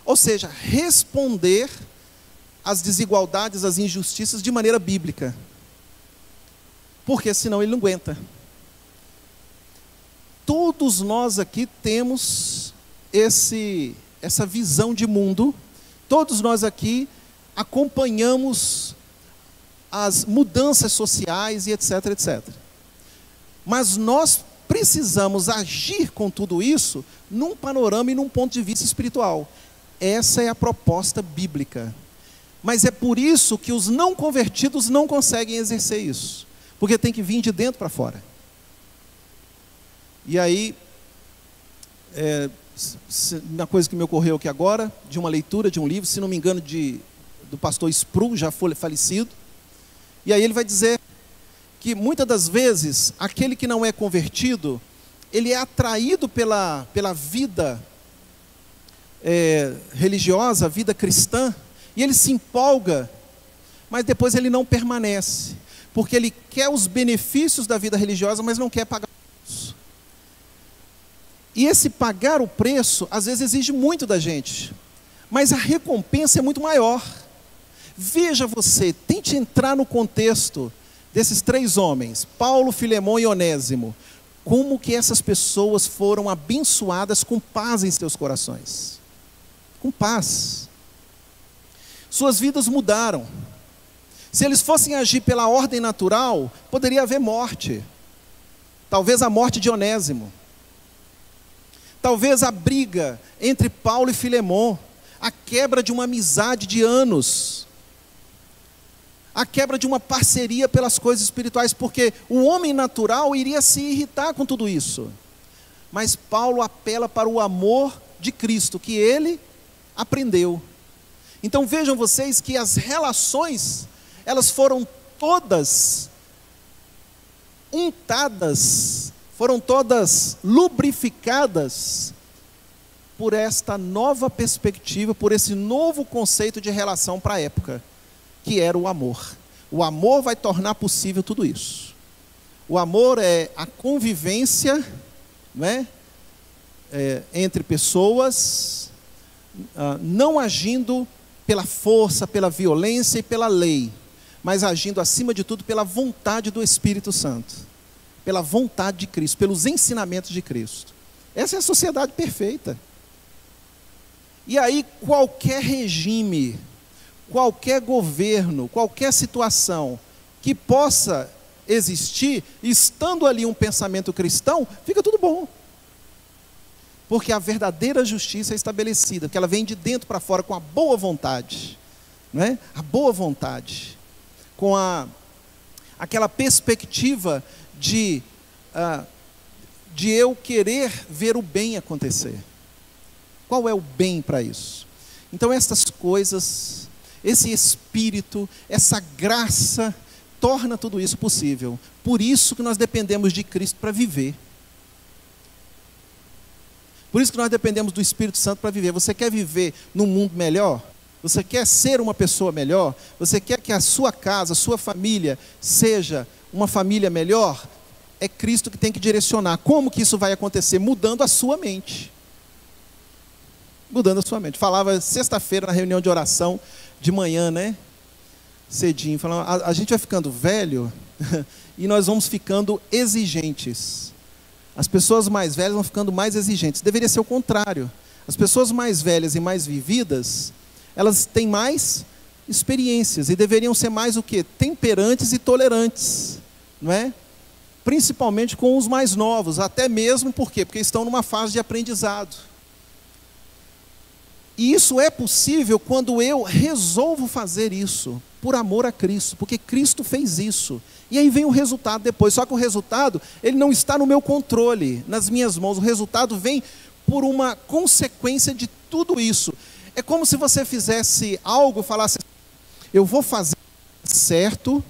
Ou seja, responder às desigualdades, às injustiças de maneira bíblica. Porque senão ele não aguenta. Todos nós aqui temos essa visão de mundo. Todos nós aqui acompanhamos as mudanças sociais e etc, etc. Mas nós precisamos agir com tudo isso num panorama e num ponto de vista espiritual. Essa é a proposta bíblica. Mas é por isso que os não convertidos não conseguem exercer isso. Porque tem que vir de dentro para fora. E aí, uma coisa que me ocorreu aqui agora, de uma leitura de um livro, se não me engano, do pastor Sproul, já falecido. E aí ele vai dizer que muitas das vezes, aquele que não é convertido, ele é atraído pela vida religiosa, a vida cristã, e ele se empolga, mas depois ele não permanece, porque ele quer os benefícios da vida religiosa, mas não quer pagar o preço. E esse pagar o preço, às vezes exige muito da gente, mas a recompensa é muito maior. Veja você, tente entrar no contexto desses 3 homens, Paulo, Filemão e Onésimo, como que essas pessoas foram abençoadas com paz em seus corações. Com paz. Suas vidas mudaram. Se eles fossem agir pela ordem natural, poderia haver morte. Talvez a morte de Onésimo. Talvez a briga entre Paulo e Filemão, a quebra de uma amizade de anos, a quebra de uma parceria pelas coisas espirituais, porque o homem natural iria se irritar com tudo isso. Mas Paulo apela para o amor de Cristo, que ele aprendeu. Então vejam vocês que as relações, elas foram todas untadas, foram todas lubrificadas por esta nova perspectiva, por esse novo conceito de relação para a época, que era o amor. O amor vai tornar possível tudo isso. O amor é a convivência, né, entre pessoas, não agindo pela força, pela violência e pela lei, mas agindo acima de tudo pela vontade do Espírito Santo, pela vontade de Cristo, pelos ensinamentos de Cristo. Essa é a sociedade perfeita. E aí qualquer regime, qualquer governo, qualquer situação que possa existir, estando ali um pensamento cristão, fica tudo bom. Porque a verdadeira justiça é estabelecida, porque ela vem de dentro para fora com a boa vontade, não é? A boa vontade, com aquela perspectiva de eu querer ver o bem acontecer. Qual é o bem para isso? Então estas coisas, esse espírito, essa graça, torna tudo isso possível. Por isso que nós dependemos de Cristo para viver. Por isso que nós dependemos do Espírito Santo para viver. Você quer viver num mundo melhor? Você quer ser uma pessoa melhor? Você quer que a sua casa, a sua família seja uma família melhor? É Cristo que tem que direcionar. Como que isso vai acontecer? Mudando a sua mente. Mudando a sua mente. Falava sexta-feira na reunião de oração de manhã, né? Cedinho. Falava, a gente vai ficando velho e nós vamos ficando exigentes. As pessoas mais velhas vão ficando mais exigentes. Deveria ser o contrário. As pessoas mais velhas e mais vividas, elas têm mais experiências e deveriam ser mais o quê? Temperantes e tolerantes, não é? Principalmente com os mais novos, até mesmo por quê? Porque estão numa fase de aprendizado. E isso é possível quando eu resolvo fazer isso, por amor a Cristo, porque Cristo fez isso. E aí vem o resultado depois, só que o resultado, ele não está no meu controle, nas minhas mãos. O resultado vem por uma consequência de tudo isso. É como se você fizesse algo, falasse, eu vou fazer certo,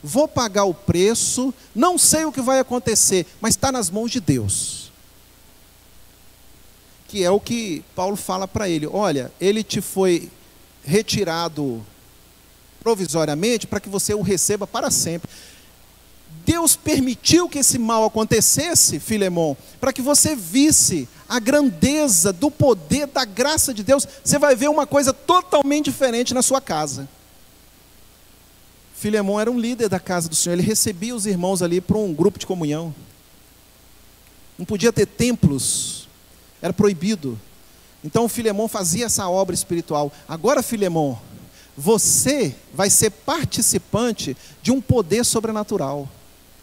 vou pagar o preço, não sei o que vai acontecer, mas está nas mãos de Deus. Que é o que Paulo fala para ele: olha, ele te foi retirado provisoriamente para que você o receba para sempre. Deus permitiu que esse mal acontecesse, Filemon, para que você visse a grandeza do poder, da graça de Deus. Você vai ver uma coisa totalmente diferente na sua casa. Filemon era um líder da casa do Senhor, ele recebia os irmãos ali para um grupo de comunhão. Não podia ter templos, era proibido. Então Filemon fazia essa obra espiritual. Agora, Filemon, você vai ser participante de um poder sobrenatural.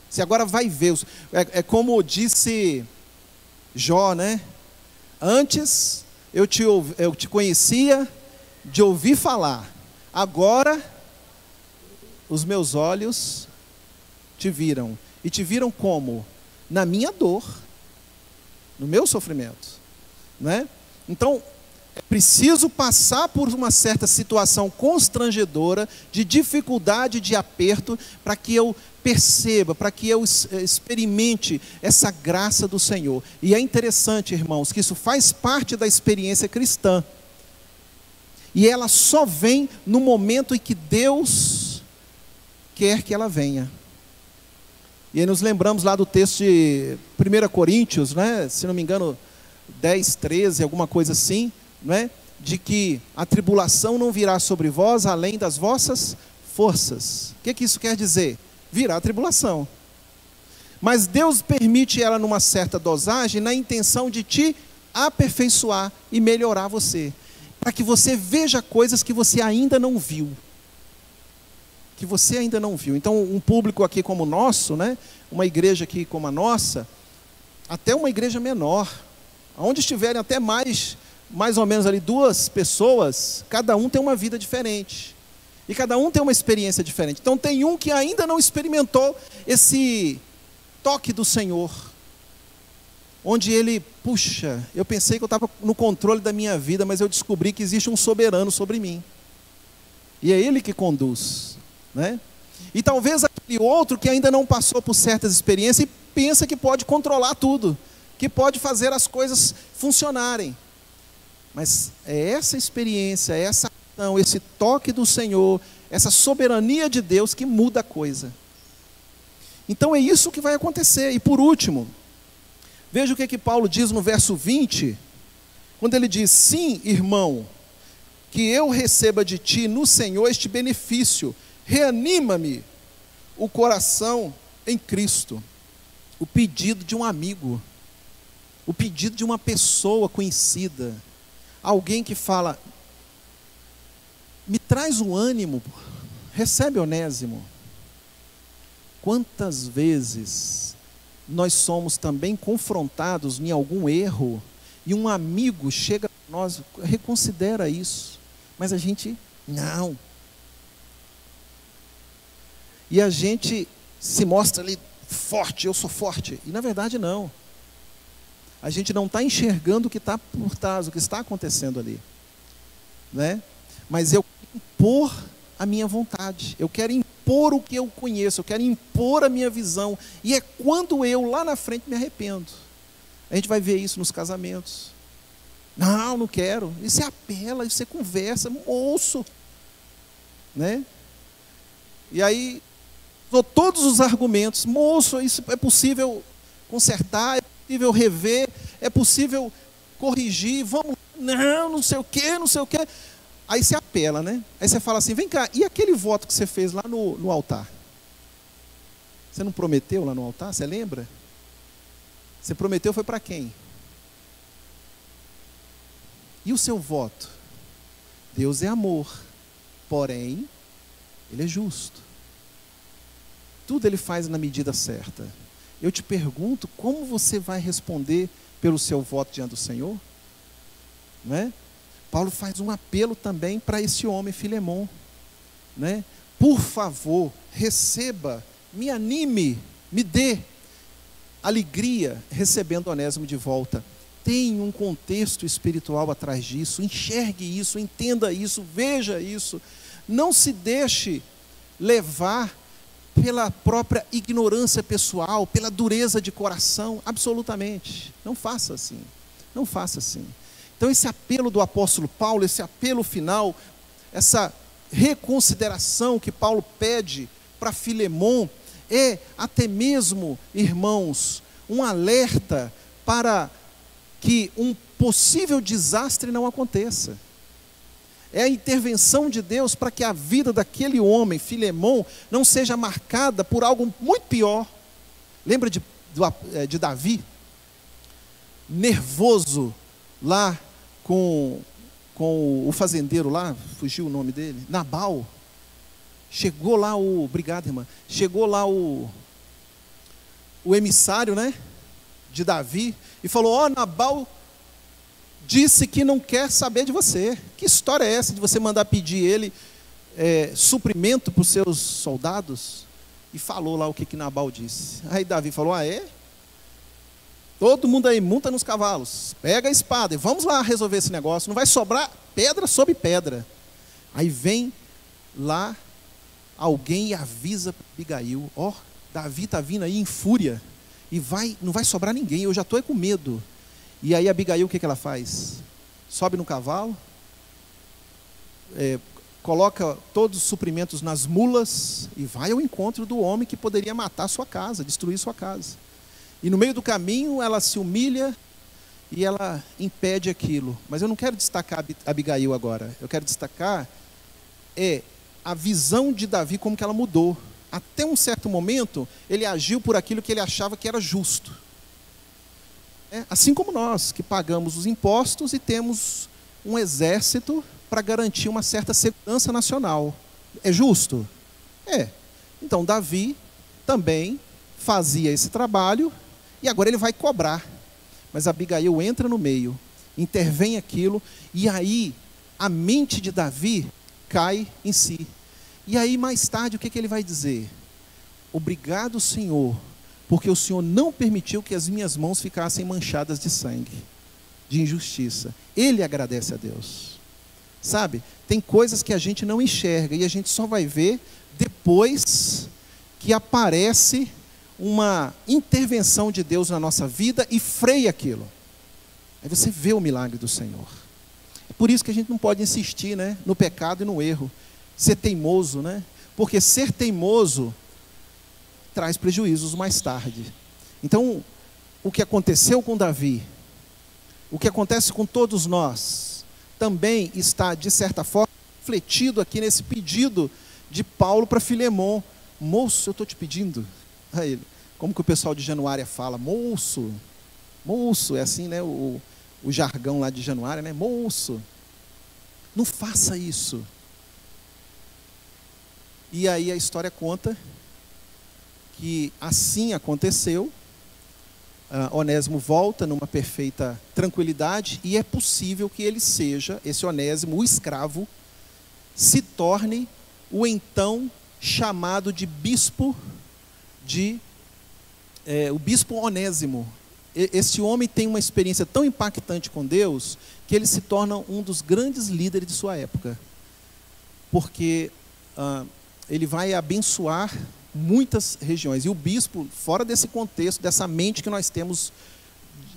Você agora vai ver. É como disse Jó, né? Antes eu te conhecia de ouvir falar. Agora os meus olhos te viram. E te viram como? Na minha dor, no meu sofrimento, né? Então, é preciso passar por uma certa situação constrangedora, de dificuldade, de aperto, para que eu perceba, para que eu experimente essa graça do Senhor. E é interessante, irmãos, que isso faz parte da experiência cristã. E ela só vem no momento em que Deus quer que ela venha. E aí nos lembramos lá do texto de 1 Coríntios, né? Se não me engano, 10, 13, alguma coisa assim, né? De que a tribulação não virá sobre vós além das vossas forças. O que isso quer dizer? Virá a tribulação. Mas Deus permite ela numa certa dosagem, na intenção de te aperfeiçoar e melhorar você, para que você veja coisas que você ainda não viu. Que você ainda não viu. Então, um público aqui como o nosso, né? Uma igreja aqui como a nossa, até uma igreja menor, onde estiverem até mais ou menos ali 2 pessoas, cada um tem uma vida diferente. E cada um tem uma experiência diferente. Então tem um que ainda não experimentou esse toque do Senhor. Onde ele, puxa, eu pensei que eu estava no controle da minha vida, mas eu descobri que existe um soberano sobre mim. E é ele que conduz, né? E talvez aquele outro que ainda não passou por certas experiências e pensa que pode controlar tudo, que pode fazer as coisas funcionarem. Mas é essa experiência, é essa ação, esse toque do Senhor, essa soberania de Deus que muda a coisa. Então é isso que vai acontecer. E por último, veja o que Paulo diz no verso 20, quando ele diz: sim, irmão, que eu receba de ti no Senhor este benefício, reanima-me o coração em Cristo. O pedido de um amigo, o pedido de uma pessoa conhecida, alguém que fala: me traz um ânimo, recebe Onésimo. Quantas vezes nós somos também confrontados em algum erro, e um amigo chega para nós, reconsidera isso, mas a gente, não. E a gente se mostra ali forte, eu sou forte, e na verdade não. A gente não está enxergando o que está por trás, o que está acontecendo ali, né? Mas eu quero impor a minha vontade, eu quero impor o que eu conheço, eu quero impor a minha visão, e é quando eu lá na frente me arrependo. A gente vai ver isso nos casamentos. Não quero. E você apela, e você conversa, moço, né? E aí, dou todos os argumentos, moço, isso é possível consertar, é possível rever, é possível corrigir, vamos, não sei o quê, não sei o quê. Aí você apela, né? Aí você fala assim: vem cá, e aquele voto que você fez lá no altar? Você não prometeu lá no altar? Você lembra? Você prometeu, foi para quem? E o seu voto? Deus é amor, porém, Ele é justo. Tudo Ele faz na medida certa. Eu te pergunto, como você vai responder pelo seu voto diante do Senhor? Não é? Paulo faz um apelo também para esse homem, Filemon, né? Por favor, receba, me anime, me dê alegria recebendo Onésimo de volta. Tem um contexto espiritual atrás disso, enxergue isso, entenda isso, veja isso. Não se deixe levar pela própria ignorância pessoal, pela dureza de coração, absolutamente. Não faça assim. Não faça assim. Então esse apelo do apóstolo Paulo, esse apelo final, essa reconsideração que Paulo pede para Filemon, é até mesmo, irmãos, um alerta para que um possível desastre não aconteça. É a intervenção de Deus para que a vida daquele homem, Filemon, não seja marcada por algo muito pior. Lembra de Davi? Nervoso lá com o fazendeiro lá, fugiu o nome dele, Nabal. Chegou lá obrigado, irmã, chegou lá o emissário, né, de Davi, e falou: Nabal disse que não quer saber de você. Que história é essa de você mandar pedir ele suprimento para os seus soldados? E falou lá o que Nabal disse. Aí Davi falou: é? Todo mundo aí, monta nos cavalos, pega a espada e vamos lá resolver esse negócio. Não vai sobrar pedra sobre pedra. Aí vem lá alguém e avisa Abigail: Davi está vindo aí em fúria, e não vai sobrar ninguém, eu já estou com medo. E aí Abigail, o que ela faz? Sobe no cavalo, coloca todos os suprimentos nas mulas e vai ao encontro do homem que poderia matar sua casa, destruir sua casa. E no meio do caminho ela se humilha e ela impede aquilo. Mas eu não quero destacar Abigail agora. Eu quero destacar a visão de Davi, como que ela mudou. Até um certo momento ele agiu por aquilo que ele achava que era justo. Assim como nós, que pagamos os impostos e temos um exército para garantir uma certa segurança nacional. É justo? Então Davi também fazia esse trabalho e agora ele vai cobrar. Mas Abigail entra no meio, intervém aquilo, e aí a mente de Davi cai em si. E aí mais tarde o que ele vai dizer? Obrigado, Senhor, porque o Senhor não permitiu que as minhas mãos ficassem manchadas de sangue, de injustiça. Ele agradece a Deus. Sabe, tem coisas que a gente não enxerga e a gente só vai ver depois que aparece uma intervenção de Deus na nossa vida e freia aquilo. Aí você vê o milagre do Senhor. É por isso que a gente não pode insistir, né, no pecado e no erro. Ser teimoso, né? Porque ser teimoso traz prejuízos mais tarde. Então, o que aconteceu com Davi, o que acontece com todos nós, também está, de certa forma, refletido aqui nesse pedido de Paulo para Filemon. Moço, eu estou te pedindo. A ele, como que o pessoal de Januária fala? Moço, é assim, né? O jargão lá de Januária, né? Moço, não faça isso. E aí a história conta que assim aconteceu. Onésimo volta numa perfeita tranquilidade, e é possível que ele seja, esse Onésimo, o escravo, se torne o então chamado de bispo o bispo Onésimo. Esse homem tem uma experiência tão impactante com Deus que ele se torna um dos grandes líderes de sua época, porque ele vai abençoar muitas regiões. E o bispo, fora desse contexto, dessa mente que nós temos,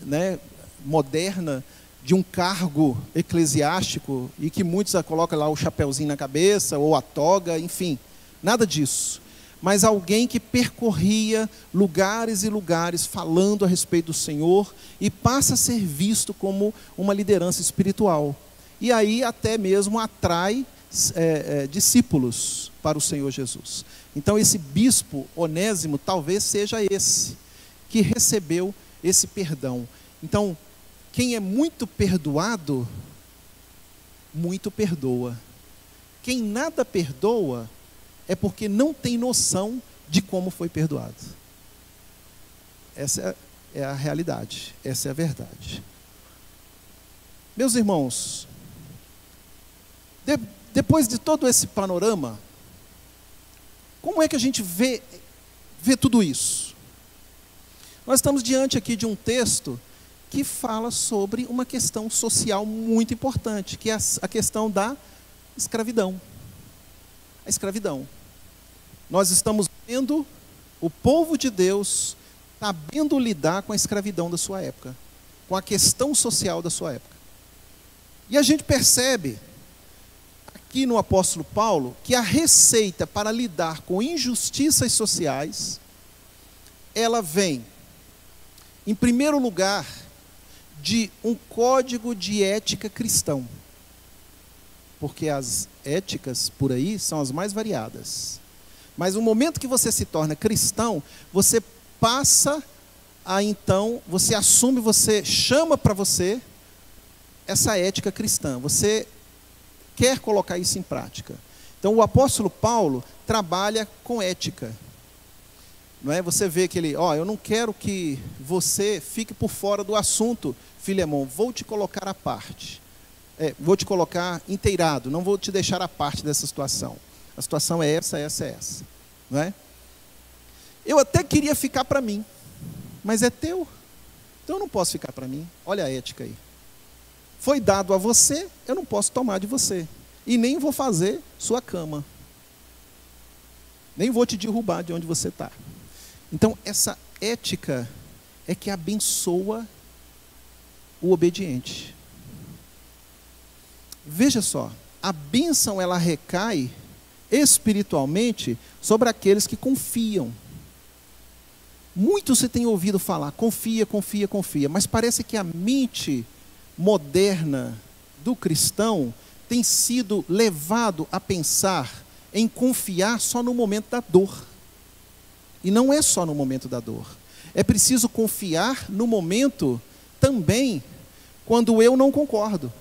né, moderna, de um cargo eclesiástico, e que muitos colocam lá o chapeuzinho na cabeça, ou a toga, enfim, nada disso. Mas alguém que percorria lugares e lugares falando a respeito do Senhor, e passa a ser visto como uma liderança espiritual. E aí até mesmo atrai discípulos para o Senhor Jesus. Então esse bispo Onésimo talvez seja esse que recebeu esse perdão. Então, quem é muito perdoado, muito perdoa. Quem nada perdoa é porque não tem noção de como foi perdoado. Essa é a realidade, essa é a verdade. Meus irmãos, depois de todo esse panorama, como é que a gente vê tudo isso? Nós estamos diante aqui de um texto que fala sobre uma questão social muito importante, que é a questão da escravidão. A escravidão. Nós estamos o povo de Deus sabendo lidar com a escravidão da sua época, com a questão social da sua época. E a gente percebe aqui no apóstolo Paulo que a receita para lidar com injustiças sociais, ela vem, em primeiro lugar, de um código de ética cristão. Porque as éticas por aí são as mais variadas. Mas no momento que você se torna cristão, você passa a então, você assume, você chama para você essa ética cristã. Você quer colocar isso em prática. Então o apóstolo Paulo trabalha com ética. Não é? Você vê que ele, eu não quero que você fique por fora do assunto, Filemão, vou te colocar à parte. Vou te colocar inteirado, não vou te deixar à parte dessa situação. A situação é essa, essa, essa. Não é? Eu até queria ficar para mim, mas é teu. Então eu não posso ficar para mim. Olha a ética aí. Foi dado a você, eu não posso tomar de você. E nem vou fazer sua cama. Nem vou te derrubar de onde você está. Então essa ética é que abençoa o obediente. Veja só, a bênção ela recai espiritualmente sobre aqueles que confiam. Muito se tem ouvido falar, confia, confia, confia, mas parece que a mente moderna do cristão tem sido levado a pensar em confiar só no momento da dor. E não é só no momento da dor. É preciso confiar no momento também quando eu não concordo.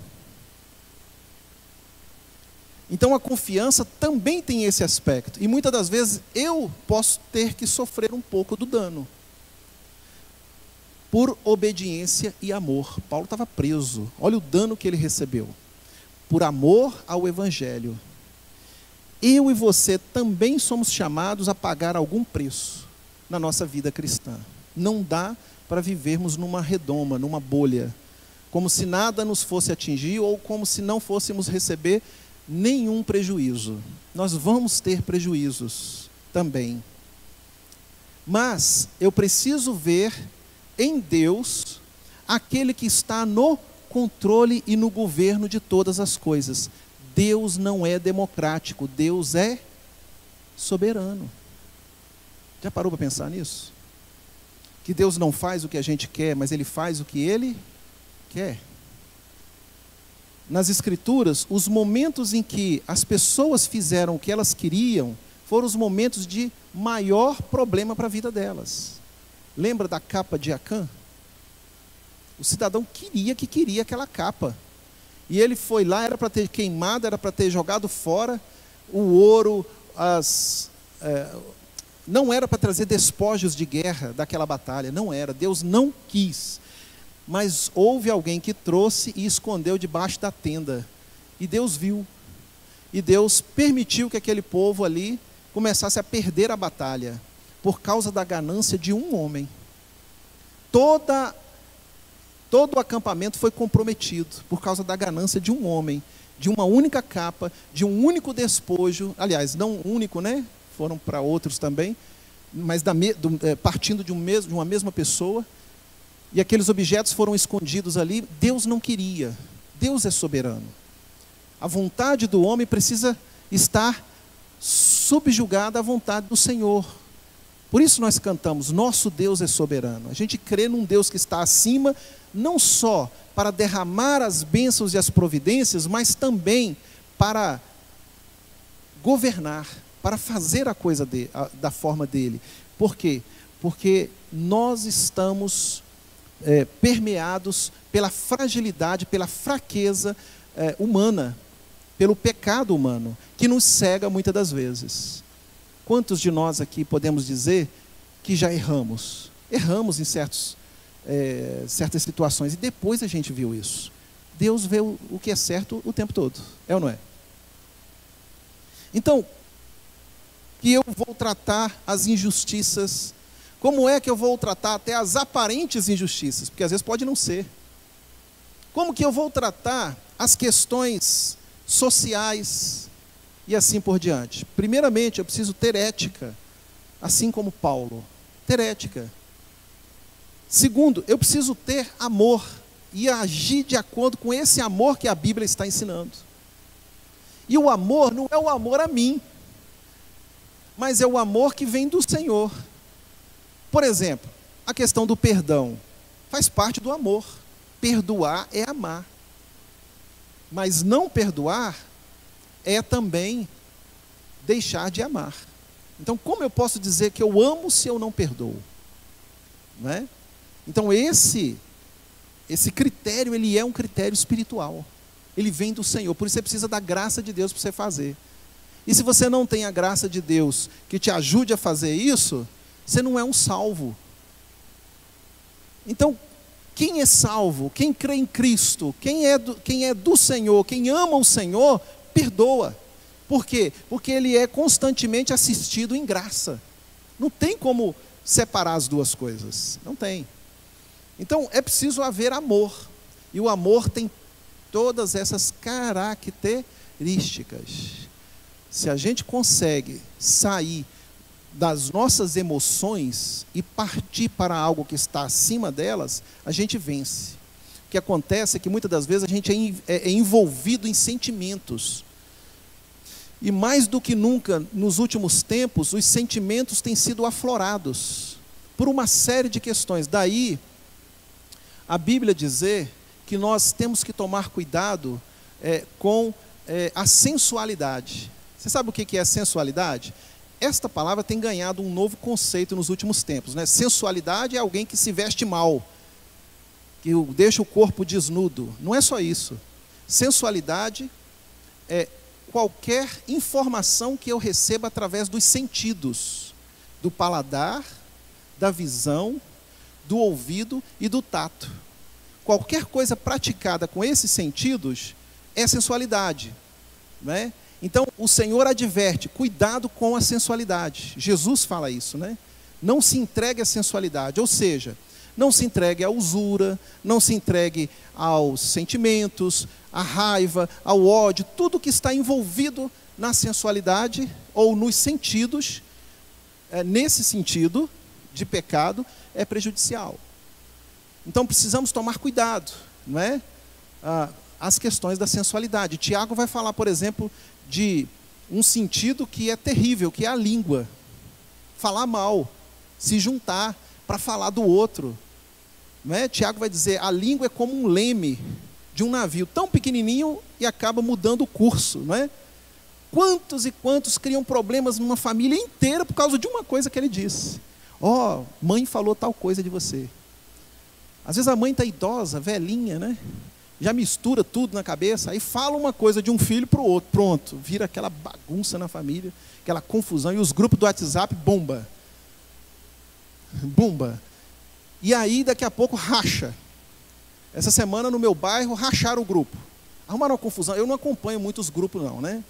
Então a confiança também tem esse aspecto. E muitas das vezes eu posso ter que sofrer um pouco do dano. Por obediência e amor. Paulo estava preso. Olha o dano que ele recebeu. Por amor ao Evangelho. Eu e você também somos chamados a pagar algum preço na nossa vida cristã. Não dá para vivermos numa redoma, numa bolha. Como se nada nos fosse atingir ou como se não fôssemos receber nenhum prejuízo. Nós vamos ter prejuízos também. Mas eu preciso ver em Deus aquele que está no controle e no governo de todas as coisas. Deus não é democrático, Deus é soberano. Já parou para pensar nisso? Que Deus não faz o que a gente quer, mas Ele faz o que Ele quer. Nas Escrituras, os momentos em que as pessoas fizeram o que elas queriam, foram os momentos de maior problema para a vida delas. Lembra da capa de Acã? O cidadão queria aquela capa. E ele foi lá, era para ter queimado, era para ter jogado fora o ouro, não era para trazer despojos de guerra daquela batalha, não era, Deus não quis. Mas houve alguém que trouxe e escondeu debaixo da tenda. E Deus viu. E Deus permitiu que aquele povo ali começasse a perder a batalha, por causa da ganância de um homem. Todo o acampamento foi comprometido por causa da ganância de um homem, de uma única capa, de um único despojo. Aliás, não único, né? Foram para outros também, mas partindo de uma mesma pessoa. E aqueles objetos foram escondidos ali. Deus não queria. Deus é soberano. A vontade do homem precisa estar subjugada à vontade do Senhor. Por isso nós cantamos, nosso Deus é soberano. A gente crê num Deus que está acima, não só para derramar as bênçãos e as providências, mas também para governar, para fazer a coisa da forma dele. Por quê? Porque nós estamos permeados pela fragilidade, pela fraqueza humana, pelo pecado humano, que nos cega muitas das vezes. Quantos de nós aqui podemos dizer que já erramos? Erramos em certas situações, e depois a gente viu isso. Deus vê o que é certo o tempo todo, é ou não é? Então, que eu vou tratar as injustiças, como é que eu vou tratar até as aparentes injustiças? Porque às vezes pode não ser. Como que eu vou tratar as questões sociais e assim por diante? Primeiramente, eu preciso ter ética assim como Paulo. Ter ética. Segundo, eu preciso ter amor e agir de acordo com esse amor que a Bíblia está ensinando. E o amor não é o amor a mim, mas é o amor que vem do Senhor. Por exemplo, a questão do perdão faz parte do amor. Perdoar é amar. Mas não perdoar é também deixar de amar. Então, como eu posso dizer que eu amo se eu não perdoo? Não é? Então, esse critério, ele é um critério espiritual. Ele vem do Senhor. Por isso você precisa da graça de Deus para você fazer. E se você não tem a graça de Deus que te ajude a fazer isso, você não é um salvo. Então, quem é salvo, quem crê em Cristo, quem é do Senhor, quem ama o Senhor, perdoa. Por quê? Porque ele é constantemente assistido em graça. Não tem como separar as duas coisas. Não tem. Então, é preciso haver amor. E o amor tem todas essas características. Se a gente consegue sair das nossas emoções e partir para algo que está acima delas, a gente vence. O que acontece é que muitas das vezes a gente é envolvido em sentimentos. E mais do que nunca, nos últimos tempos, os sentimentos têm sido aflorados por uma série de questões. Daí, a Bíblia dizer que nós temos que tomar cuidado com a sensualidade. Você sabe o que é sensualidade? Esta palavra tem ganhado um novo conceito nos últimos tempos, né? Sensualidade é alguém que se veste mal, que deixa o corpo desnudo. Não é só isso. Sensualidade é qualquer informação que eu receba através dos sentidos, do paladar, da visão, do ouvido e do tato. Qualquer coisa praticada com esses sentidos é sensualidade, né? Então, o Senhor adverte, cuidado com a sensualidade. Jesus fala isso, né? Não se entregue à sensualidade, ou seja, não se entregue à usura, não se entregue aos sentimentos, à raiva, ao ódio, tudo que está envolvido na sensualidade ou nos sentidos, nesse sentido de pecado, é prejudicial. Então, precisamos tomar cuidado, não é? As questões da sensualidade. Tiago vai falar, por exemplo, de um sentido que é terrível, que é a língua. Falar mal, se juntar para falar do outro. Não é? Tiago vai dizer, a língua é como um leme de um navio, tão pequenininho e acaba mudando o curso. Não é? Quantos e quantos criam problemas numa família inteira por causa de uma coisa que ele disse. Mãe falou tal coisa de você. Às vezes a mãe está idosa, velhinha, né? Já mistura tudo na cabeça, aí fala uma coisa de um filho para o outro, pronto, vira aquela bagunça na família, aquela confusão, e os grupos do WhatsApp, bomba. E aí, daqui a pouco, racha. Essa semana, no meu bairro, racharam o grupo. Arrumaram uma confusão, eu não acompanho muitos grupos não, né?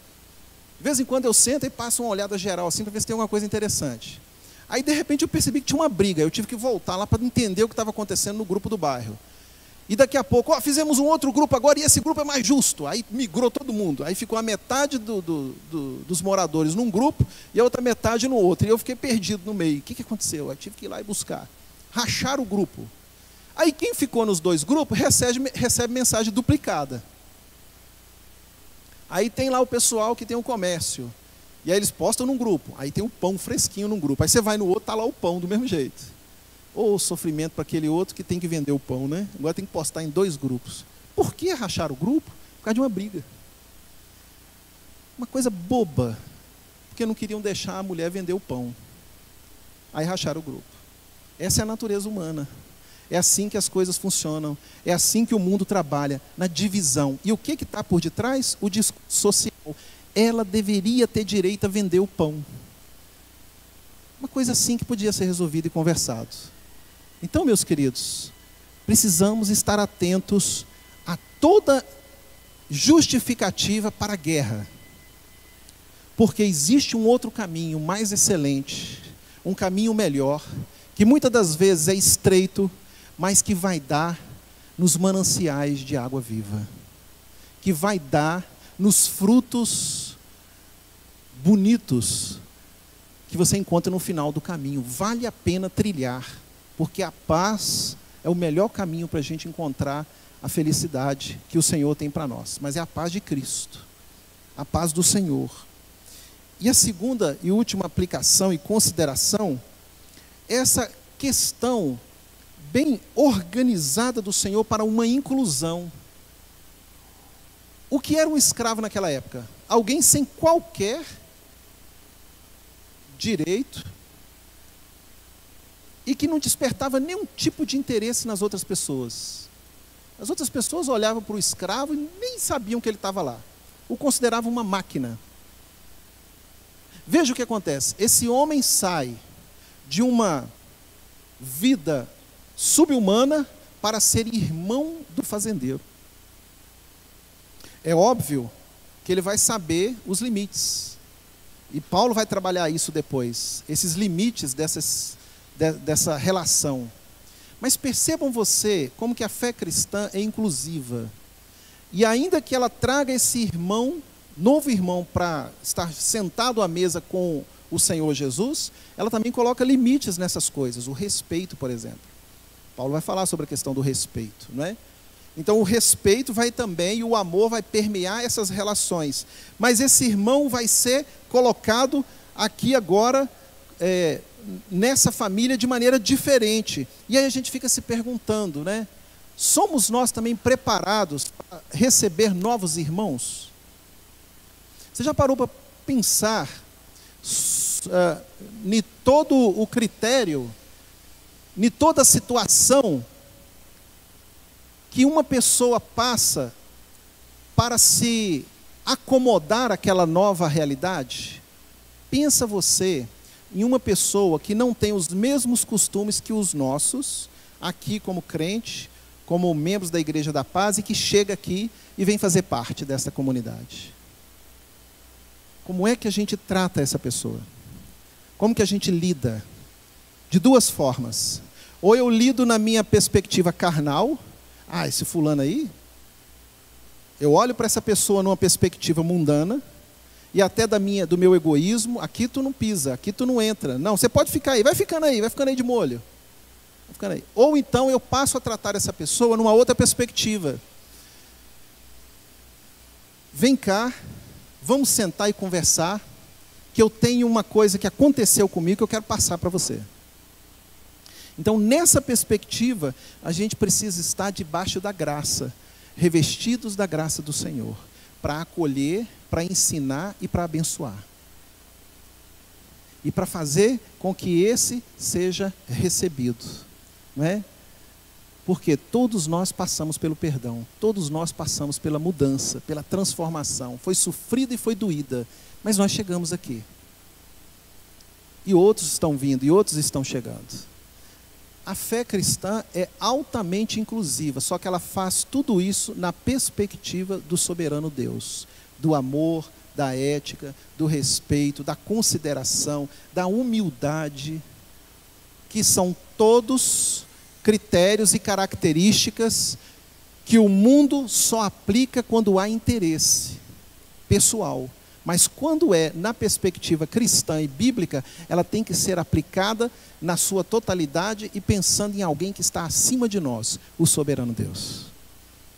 De vez em quando eu sento e passo uma olhada geral, assim, para ver se tem alguma coisa interessante. Aí, de repente, eu percebi que tinha uma briga, eu tive que voltar lá para entender o que estava acontecendo no grupo do bairro. E daqui a pouco, fizemos um outro grupo agora e esse grupo é mais justo. Aí migrou todo mundo. Aí ficou a metade dos moradores num grupo e a outra metade no outro. E eu fiquei perdido no meio. O que aconteceu? Eu tive que ir lá e buscar. Rachar o grupo. Aí quem ficou nos dois grupos recebe mensagem duplicada. Aí tem lá o pessoal que tem um comércio. E aí eles postam num grupo. Aí tem um pão fresquinho num grupo. Aí você vai no outro, está lá o pão do mesmo jeito. Ou sofrimento para aquele outro que tem que vender o pão, né? Agora tem que postar em 2 grupos. Por que rachar o grupo? Por causa de uma briga. Uma coisa boba. Porque não queriam deixar a mulher vender o pão. Aí racharam o grupo. Essa é a natureza humana. É assim que as coisas funcionam. É assim que o mundo trabalha, na divisão. E o que está por detrás? O discurso social. Ela deveria ter direito a vender o pão. Uma coisa assim que podia ser resolvida e conversado. Então, meus queridos, precisamos estar atentos a toda justificativa para a guerra. Porque existe um outro caminho mais excelente, um caminho melhor, que muitas das vezes é estreito, mas que vai dar nos mananciais de água viva. Que vai dar nos frutos bonitos que você encontra no final do caminho. Vale a pena trilhar, porque a paz é o melhor caminho para a gente encontrar a felicidade que o Senhor tem para nós. Mas é a paz de Cristo, a paz do Senhor. E a segunda e última aplicação e consideração é essa questão bem organizada do Senhor para uma inclusão. O que era um escravo naquela época? Alguém sem qualquer direito e que não despertava nenhum tipo de interesse nas outras pessoas. As outras pessoas olhavam para o escravo e nem sabiam que ele estava lá. O consideravam uma máquina. Veja o que acontece. Esse homem sai de uma vida subhumana para ser irmão do fazendeiro. É óbvio que ele vai saber os limites. E Paulo vai trabalhar isso depois, esses limites dessa relação. Mas percebam você como que a fé cristã é inclusiva. E ainda que ela traga esse irmão, novo irmão, para estar sentado à mesa com o Senhor Jesus, ela também coloca limites nessas coisas. O respeito, por exemplo. Paulo vai falar sobre a questão do respeito, não é? Então o respeito vai também, e o amor vai permear essas relações. Mas esse irmão vai ser colocado aqui agora, nessa família de maneira diferente. E aí a gente fica se perguntando, né? Somos nós também preparados para receber novos irmãos? Você já parou para pensar em todo o critério, em toda a situação que uma pessoa passa para se acomodar àquela nova realidade? Pensa você em uma pessoa que não tem os mesmos costumes que os nossos, aqui como crente, como membros da Igreja da Paz, e que chega aqui e vem fazer parte dessa comunidade. Como é que a gente trata essa pessoa? Como que a gente lida? De duas formas. Ou eu lido na minha perspectiva carnal. Ah, esse fulano aí, eu olho para essa pessoa numa perspectiva mundana, e até do meu egoísmo, aqui tu não pisa, aqui tu não entra. Não, você pode ficar aí, vai ficando aí de molho. Vai ficando aí. Ou então eu passo a tratar essa pessoa numa outra perspectiva. Vem cá, vamos sentar e conversar, que eu tenho uma coisa que aconteceu comigo que eu quero passar para você. Então, nessa perspectiva, a gente precisa estar debaixo da graça, revestidos da graça do Senhor, para acolher, para ensinar e para abençoar. E para fazer com que esse seja recebido, não é? Porque todos nós passamos pelo perdão, todos nós passamos pela mudança, pela transformação. Foi sofrida e foi doída, mas nós chegamos aqui. E outros estão vindo, e outros estão chegando. A fé cristã é altamente inclusiva, só que ela faz tudo isso na perspectiva do soberano Deus, do amor, da ética, do respeito, da consideração, da humildade, que são todos critérios e características que o mundo só aplica quando há interesse pessoal. Mas quando é na perspectiva cristã e bíblica, ela tem que ser aplicada na sua totalidade e pensando em alguém que está acima de nós, o soberano Deus.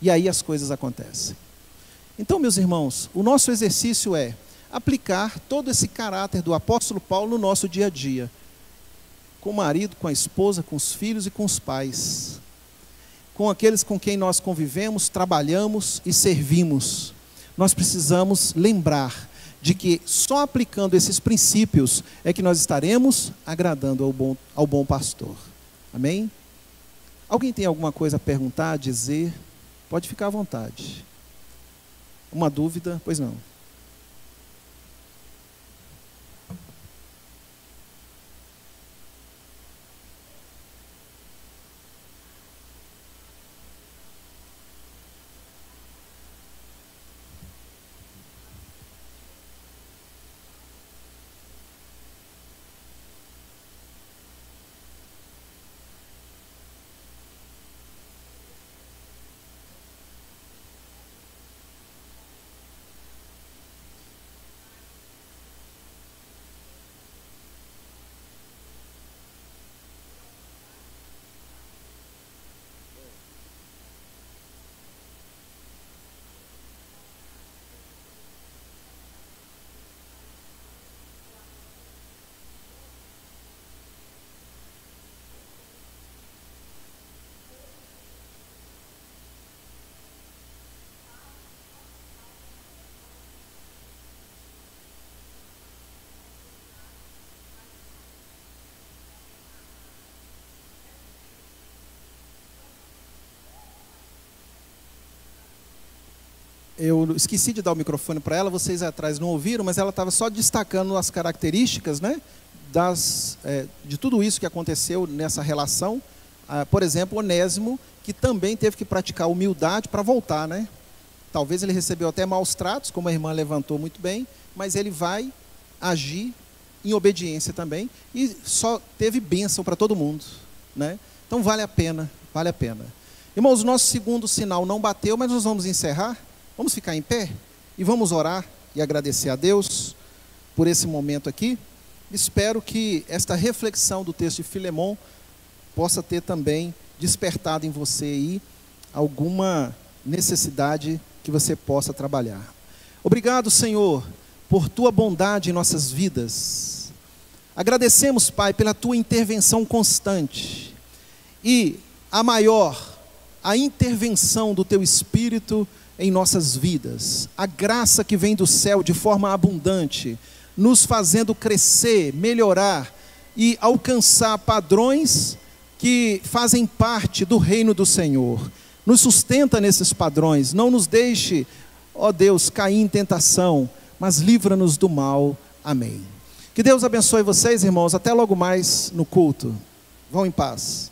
E aí as coisas acontecem. Então, meus irmãos, o nosso exercício é aplicar todo esse caráter do apóstolo Paulo no nosso dia a dia. Com o marido, com a esposa, com os filhos e com os pais. Com aqueles com quem nós convivemos, trabalhamos e servimos. Nós precisamos lembrar de que só aplicando esses princípios é que nós estaremos agradando ao bom pastor. Amém? Alguém tem alguma coisa a perguntar, a dizer? Pode ficar à vontade. Uma dúvida? Pois não. eu esqueci de dar o microfone para ela, vocês atrás não ouviram, mas ela estava só destacando as características, né, de tudo isso que aconteceu nessa relação. Por exemplo, Onésimo, que também teve que praticar humildade para voltar, né? Talvez ele recebeu até maus tratos, como a irmã levantou muito bem, mas ele vai agir em obediência também, e só teve bênção para todo mundo, né? Então vale a pena, vale a pena. Irmãos, o nosso segundo sinal não bateu, mas nós vamos encerrar, vamos ficar em pé, e vamos orar e agradecer a Deus por esse momento aqui. Espero que esta reflexão do texto de Filemon possa ter também despertado em você aí alguma necessidade que você possa trabalhar. Obrigado, Senhor, por Tua bondade em nossas vidas. Agradecemos, Pai, pela Tua intervenção constante. E a maior, a intervenção do Teu Espírito em nossas vidas. A graça que vem do céu de forma abundante, nos fazendo crescer, melhorar e alcançar padrões que fazem parte do reino do Senhor. Nos sustenta nesses padrões, não nos deixe, ó Deus, cair em tentação, mas livra-nos do mal. Amém. Que Deus abençoe vocês, irmãos, até logo mais no culto. Vão em paz.